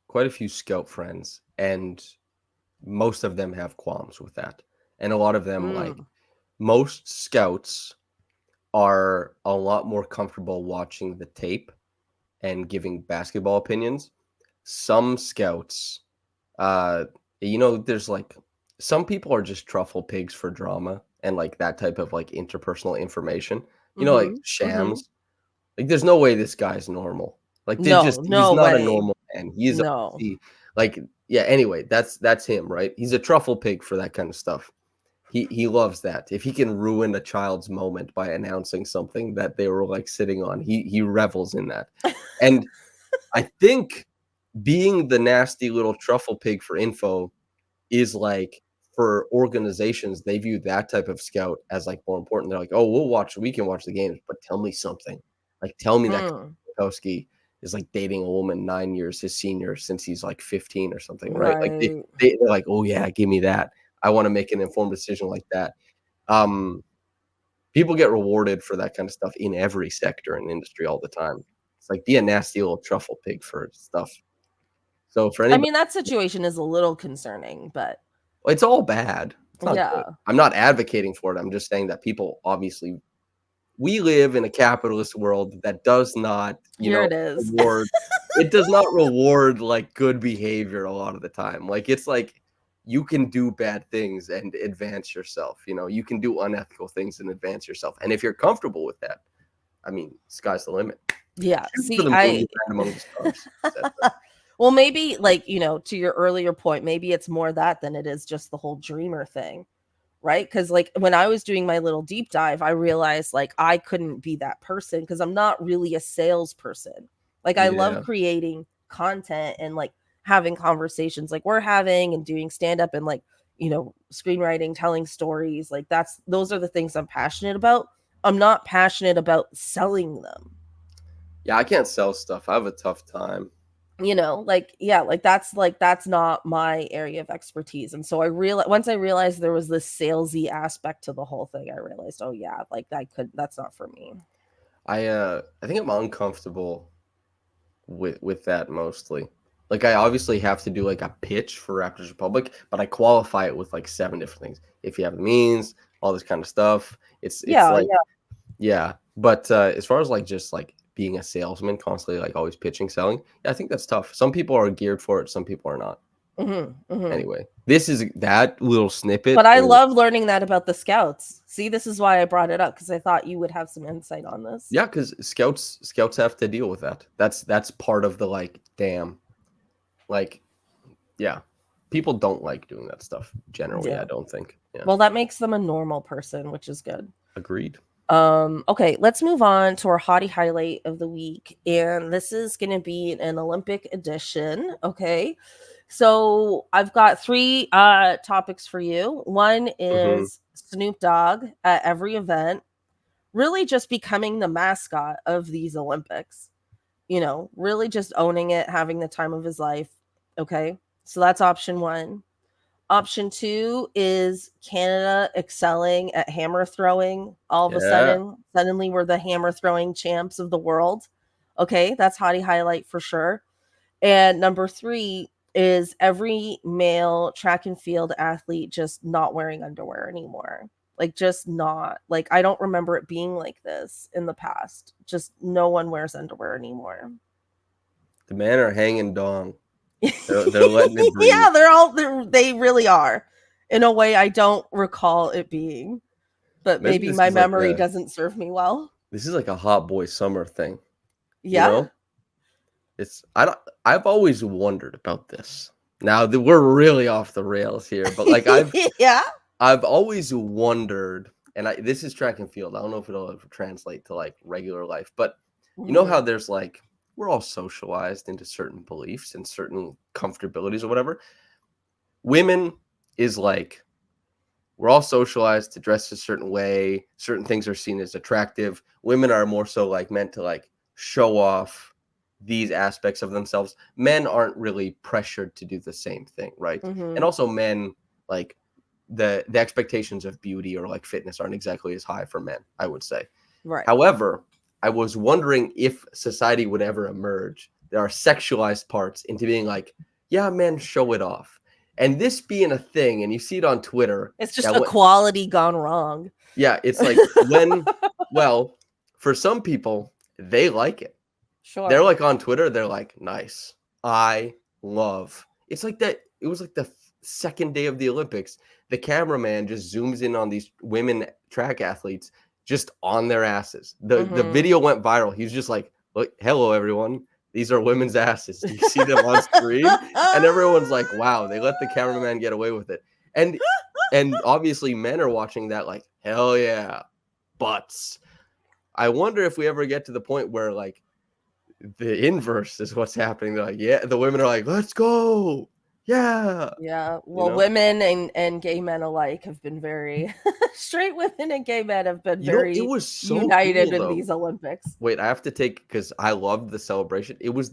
quite a few scout friends, and most of them have qualms with that. And a lot of them, like most scouts, are a lot more comfortable watching the tape and giving basketball opinions. Some scouts, there's like some people are just truffle pigs for drama and like that type of like interpersonal information, like shams. Like there's no way this guy's normal. Like he's not a normal man. He's anyway, that's him, right? He's a truffle pig for that kind of stuff. He loves that. If he can ruin a child's moment by announcing something that they were like sitting on, he revels in that. And I think being the nasty little truffle pig for info is like, for organizations, they view that type of scout as like more important. They're like, oh, we can watch the games, but tell me something. Like, tell me that Kowski is like dating a woman 9 years his senior since he's like 15 or something, right? Like they're like, oh yeah, give me that. I want to make an informed decision like that. People get rewarded for that kind of stuff in every sector and industry all the time. It's like, be a nasty little truffle pig for stuff. So for anybody, that situation is a little concerning, but it's all bad. It's not good. I'm not advocating for it. I'm just saying that people obviously, we live in a capitalist world that does not, reward. It does not reward like good behavior a lot of the time. Like it's like you can do bad things and advance yourself. You can do unethical things and advance yourself. And if you're comfortable with that, I mean, sky's the limit. Yeah. See, Well, maybe like, to your earlier point, maybe it's more that than it is just the whole dreamer thing, right? Because like when I was doing my little deep dive, I realized like I couldn't be that person because I'm not really a salesperson. Like I love creating content and like having conversations like we're having and doing stand up and like, screenwriting, telling stories. Like those are the things I'm passionate about. I'm not passionate about selling them. Yeah, I can't sell stuff. I have a tough time. That's not my area of expertise. And so once I realized there was this salesy aspect to the whole thing, I realized, oh yeah, like that's not for me. I think I'm uncomfortable with that mostly. Like I obviously have to do like a pitch for Raptors Republic, but I qualify it with like 7 different things. If you have the means, all this kind of stuff. It's like yeah. But as far as like just like being a salesman, constantly like always pitching, selling, I think that's tough. Some people are geared for it, some people are not. Anyway, this is that little snippet. But I love learning that about the Scouts. See, this is why I brought it up, because I thought you would have some insight on this. Yeah, because scouts have to deal with that. That's part of the like, damn, like, yeah, people don't like doing that stuff generally. I don't think. Yeah. Well, that makes them a normal person, which is good. Agreed. Okay, let's move on to our Hottie Highlight of the week, and this is going to be an Olympic edition. Okay, so I've got 3 topics for you. One is Snoop Dogg at every event, really just becoming the mascot of these Olympics. Really just owning it, having the time of his life. Okay, so that's option 1. Option 2 is Canada excelling at hammer throwing. All of a suddenly we're the hammer throwing champs of the world. Okay, that's Hottie Highlight for sure. And number 3 is every male track and field athlete just not wearing underwear anymore. Like just not. Like I don't remember it being like this in the past. Just no one wears underwear anymore. The men are hanging dong. They're letting it breathe. Yeah, they really are. In a way I don't recall it being. But maybe my memory doesn't serve me well. This is like a hot boy summer thing. Yeah. I've always wondered about this. Now that we're really off the rails here, but like I've always wondered, and this is track and field. I don't know if it'll ever translate to like regular life, but you know how there's like, we're all socialized into certain beliefs and certain comfortabilities or whatever. Women is like, we're all socialized to dress a certain way. Certain things are seen as attractive. Women are more so like meant to like show off these aspects of themselves. Men aren't really pressured to do the same thing, right? And also men, like the expectations of beauty or like fitness aren't exactly as high for men, I would say. Right. However, I was wondering if society would ever emerge. There are sexualized parts into being like, yeah, men, show it off. And this being a thing, and you see it on Twitter. It's just equality gone wrong. Yeah, it's like well, for some people, they like it. Sure. They're like on Twitter, they're like, nice. I love. It's like that. It was like the second day of the Olympics. The cameraman just zooms in on these women track athletes just on their asses. The video went viral. He's just like, look, hello, everyone. These are women's asses. You see them on screen? And everyone's like, wow, they let the cameraman get away with it. And obviously men are watching that like, hell yeah, butts. I wonder if we ever get to the point where like the inverse is what's happening. They're like, yeah, the women are like, let's go. Yeah. Yeah. Well, women and gay men alike have been very straight women and gay men have been very it was so united cool, in these Olympics. Wait, I have to take, because I loved the celebration. It was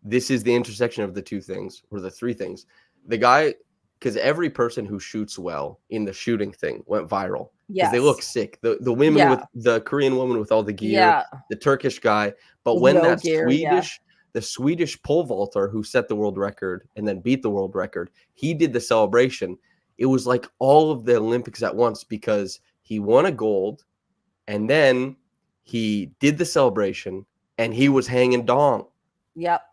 this is the intersection of the 2 things or the 3 things. The guy, because every person who shoots well in the shooting thing went viral. Because they look sick. The women with the Korean woman with all the gear, the Turkish guy. But when the Swedish pole vaulter who set the world record and then beat the world record, he did the celebration. It was like all of the Olympics at once, because he won a gold and then he did the celebration and he was hanging dong. Yep.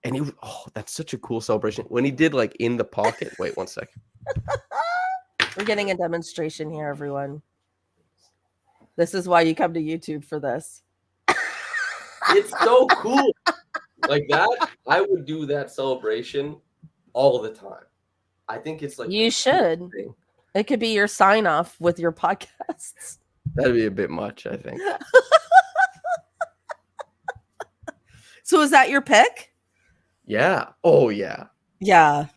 And he was, that's such a cool celebration. When he did like in the pocket. Wait 1 second. We're getting a demonstration here, everyone. This is why you come to YouTube for this. It's so cool. Like that, I would do that celebration all the time. I think it's like you should. Thing. It could be your sign off with your podcasts. That'd be a bit much, I think. So is that your pick? Yeah. Oh yeah. Yeah.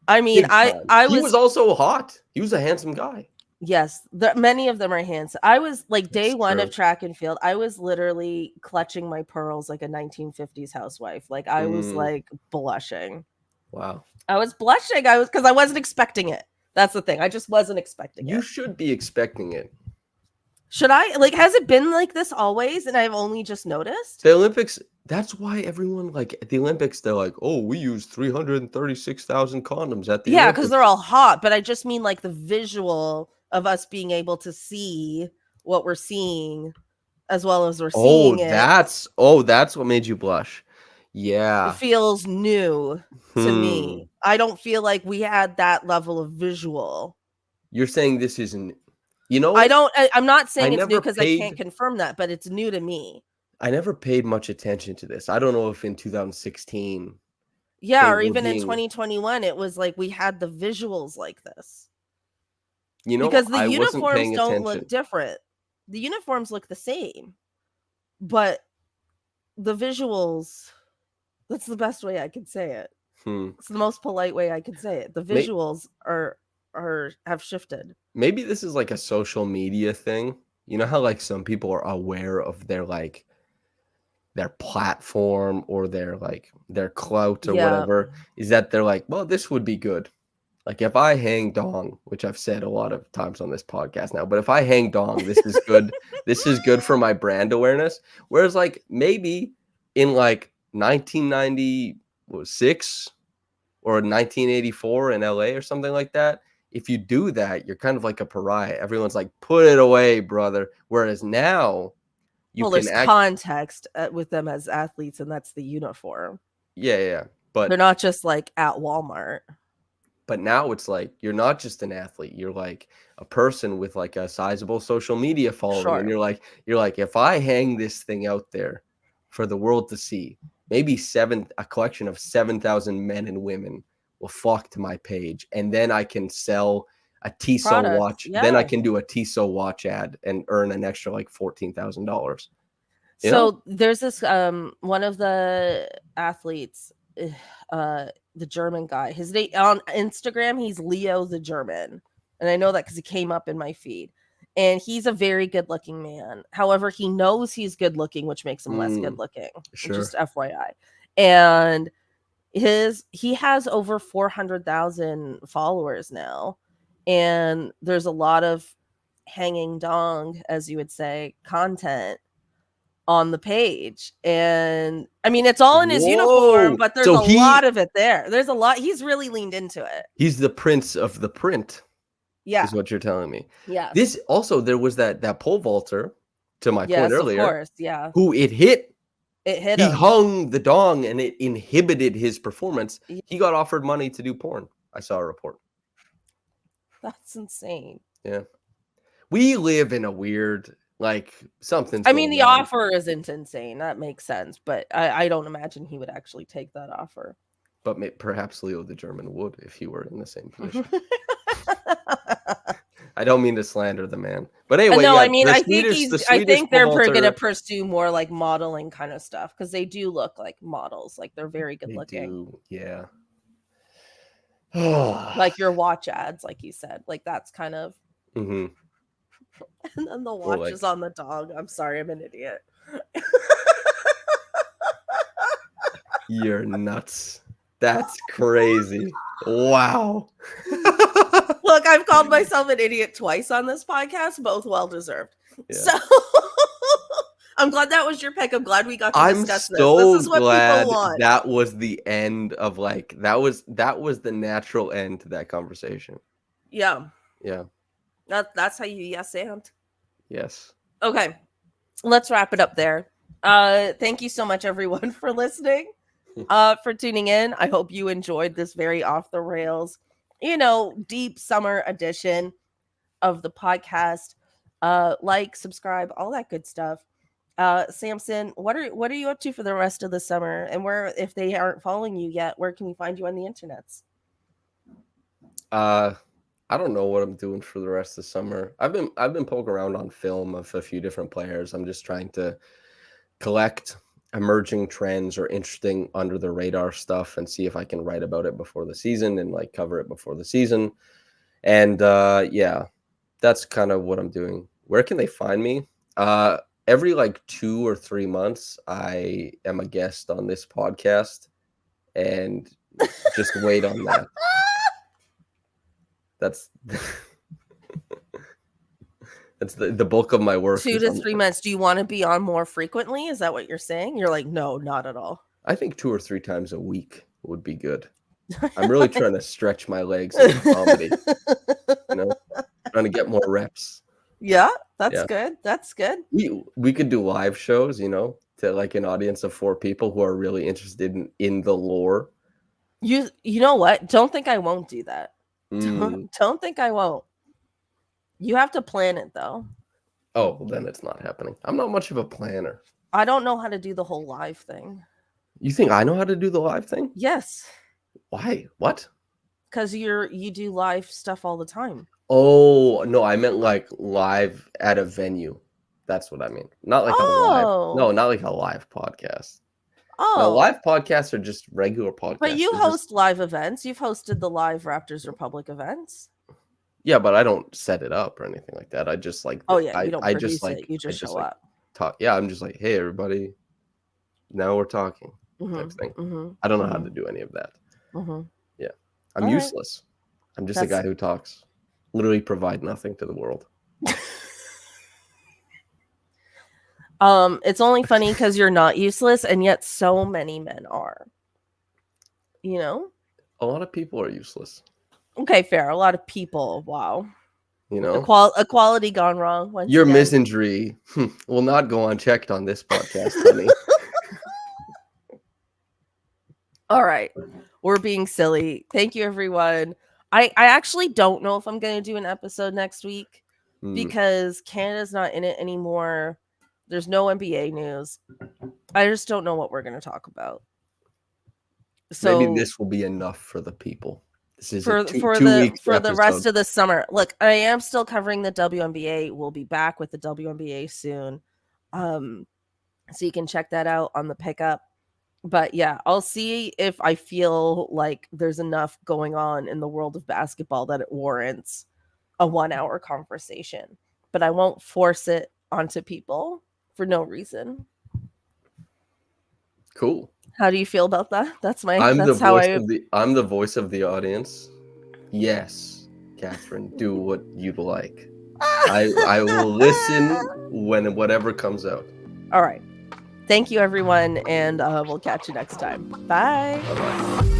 I mean, he was also hot. He was a handsome guy. Yes, many of them are handsome. I was like day one of track and field. I was literally clutching my pearls like a 1950s housewife. Like I was like blushing. Wow. I was blushing. Because I wasn't expecting it. That's the thing. I just wasn't expecting it. You should be expecting it. Should I? Like, has it been like this always? And I've only just noticed? The Olympics, that's why everyone, like, at the Olympics, they're like, oh, we used 336,000 condoms at the Olympics. Because they're all hot. But I just mean, like, the visual of us being able to see what we're seeing as well as we're seeing it. That's what made you blush. Yeah. It feels new to me. I don't feel like we had that level of visual. You're saying this isn't, I'm not saying it's new because I can't confirm that, but it's new to me. I never paid much attention to this. I don't know if in 2016. Yeah, or even in 2021, it was like we had the visuals like this. Because the uniforms don't look different. The uniforms look the same. But the visuals, that's the best way I can say it. It's the most polite way I can say it. The visuals have shifted. Maybe this is like a social media thing. You know how like some people are aware of their like their platform or their clout or whatever, is that they're like, well, this would be good. Like if I hang dong, which I've said a lot of times on this podcast now, but if I hang dong, this is good. This is good for my brand awareness. Whereas like maybe in like 1996 or 1984 in LA or something like that, if you do that, you're kind of like a pariah. Everyone's like, put it away, brother. Whereas now, there's context with them as athletes, and that's the uniform. Yeah. But they're not just like at Walmart. But now it's like you're not just an athlete. You're like a person with like a sizable social media following. Sure. And you're like, if I hang this thing out there for the world to see, maybe a collection of 7,000 men and women will flock to my page, and then I can sell a Tissot watch. Yeah. Then I can do a Tissot watch ad and earn an extra like $14,000. So there's this one of the athletes, the German guy. His name on Instagram, he's Leo the German, and I know that because he came up in my feed. And he's a very good-looking man. However, he knows he's good-looking, which makes him less good-looking. Sure. Just FYI. And he has over 400,000 followers now, and there's a lot of hanging dong, as you would say, content on the page. And I mean, it's all in his uniform, but there's a lot of it there. There's a lot. He's really leaned into it. He's the prince of the print. Yeah, is what you're telling me. Yeah. This also, there was that pole vaulter, to my point earlier. Of course, yeah. Who it hit. It hit he him. hung the dong and it inhibited his performance. He got offered money to do porn. I saw a report. That's insane. Yeah. We live in a weird, like, something. I mean, the offer isn't insane. That makes sense. But I don't imagine he would actually take that offer. But perhaps Leo the German would if he were in the same position. I don't mean to slander the man, but anyway. No, I mean, I think they're going to pursue more like modeling kind of stuff because they do look like models. Like they're very good looking. Yeah. Like your watch ads, like you said, like that's kind of. Mm-hmm. And then the watch is on the dog. I'm sorry, I'm an idiot. You're nuts. That's crazy. Wow. Look, I've called myself an idiot twice on this podcast, both well-deserved. Yeah. So I'm glad that was your pick. I'm glad we got to discuss this. This is what people want. That was the end of that was the natural end to that conversation. Yeah. Yeah. That's how you yes and. Yes. Okay. Let's wrap it up there. Thank you so much, everyone, for listening. For tuning in. I hope you enjoyed this very off the rails, deep summer edition of the podcast. Like, subscribe, all that good stuff. Samson, what are you up to for the rest of the summer? And where, if they aren't following you yet, where can we find you on the internets? I don't know what I'm doing for the rest of the summer. I've been poking around on film of a few different players. I'm just trying to collect emerging trends or interesting under the radar stuff and see if I can write about it before the season and like cover it before the season. And yeah, that's kind of what I'm doing. Where can they find me? Every like 2 or 3 months, I am a guest on this podcast, and just wait on that. That's that's the bulk of my work. 2 to 3 months. Do you want to be on more frequently? Is that what you're saying? You're like, no, not at all. I think 2 or 3 times a week would be good. I'm really trying to stretch my legs in comedy. You know, trying to get more reps. Yeah, that's good. That's good. We could do live shows, you know, to like an audience of 4 people who are really interested in the lore. You know what? Don't think I won't do that. Don't think I won't. You have to plan it though. Oh, well, then it's not happening. I'm not much of a planner. I don't know how to do the whole live thing. You think I know how to do the live thing? Yes. Why? What? Because you do live stuff all the time. Oh, no, I meant like live at a venue. That's what I mean. Not like a live. No, not like a live podcast. Oh. No, live podcasts are just regular podcasts. But you host live events. You've hosted the live Raptors Republic events. Yeah, but I don't set it up or anything like that. I just like. Oh yeah, you don't produce it. You just show up. Talk. Yeah, I'm just like, hey everybody, now we're talking. Type thing. I don't know how to do any of that. Yeah, I'm useless. I'm just a guy who talks. Literally provide nothing to the world. It's only funny because you're not useless, and yet so many men are. You know, a lot of people are useless. Okay, fair. A lot of people. Wow. You know, equality gone wrong. Your misandry will not go unchecked on this podcast, honey. All right, we're being silly. Thank you, everyone. I actually don't know if I'm going to do an episode next week because Canada's not in it anymore. There's no NBA news. I just don't know what we're going to talk about. So maybe this will be enough for the people. This is for the rest of the summer. Look, I am still covering the WNBA. We'll be back with the WNBA soon. So you can check that out on the pickup. But yeah, I'll see if I feel like there's enough going on in the world of basketball that it warrants a 1-hour conversation. But I won't force it onto people for no reason. Cool. How do you feel about that? I'm the voice of the audience. Yes, Cathryn, do what you'd like. I will listen when whatever comes out. All right. Thank you, everyone, and we'll catch you next time. Bye. Bye-bye.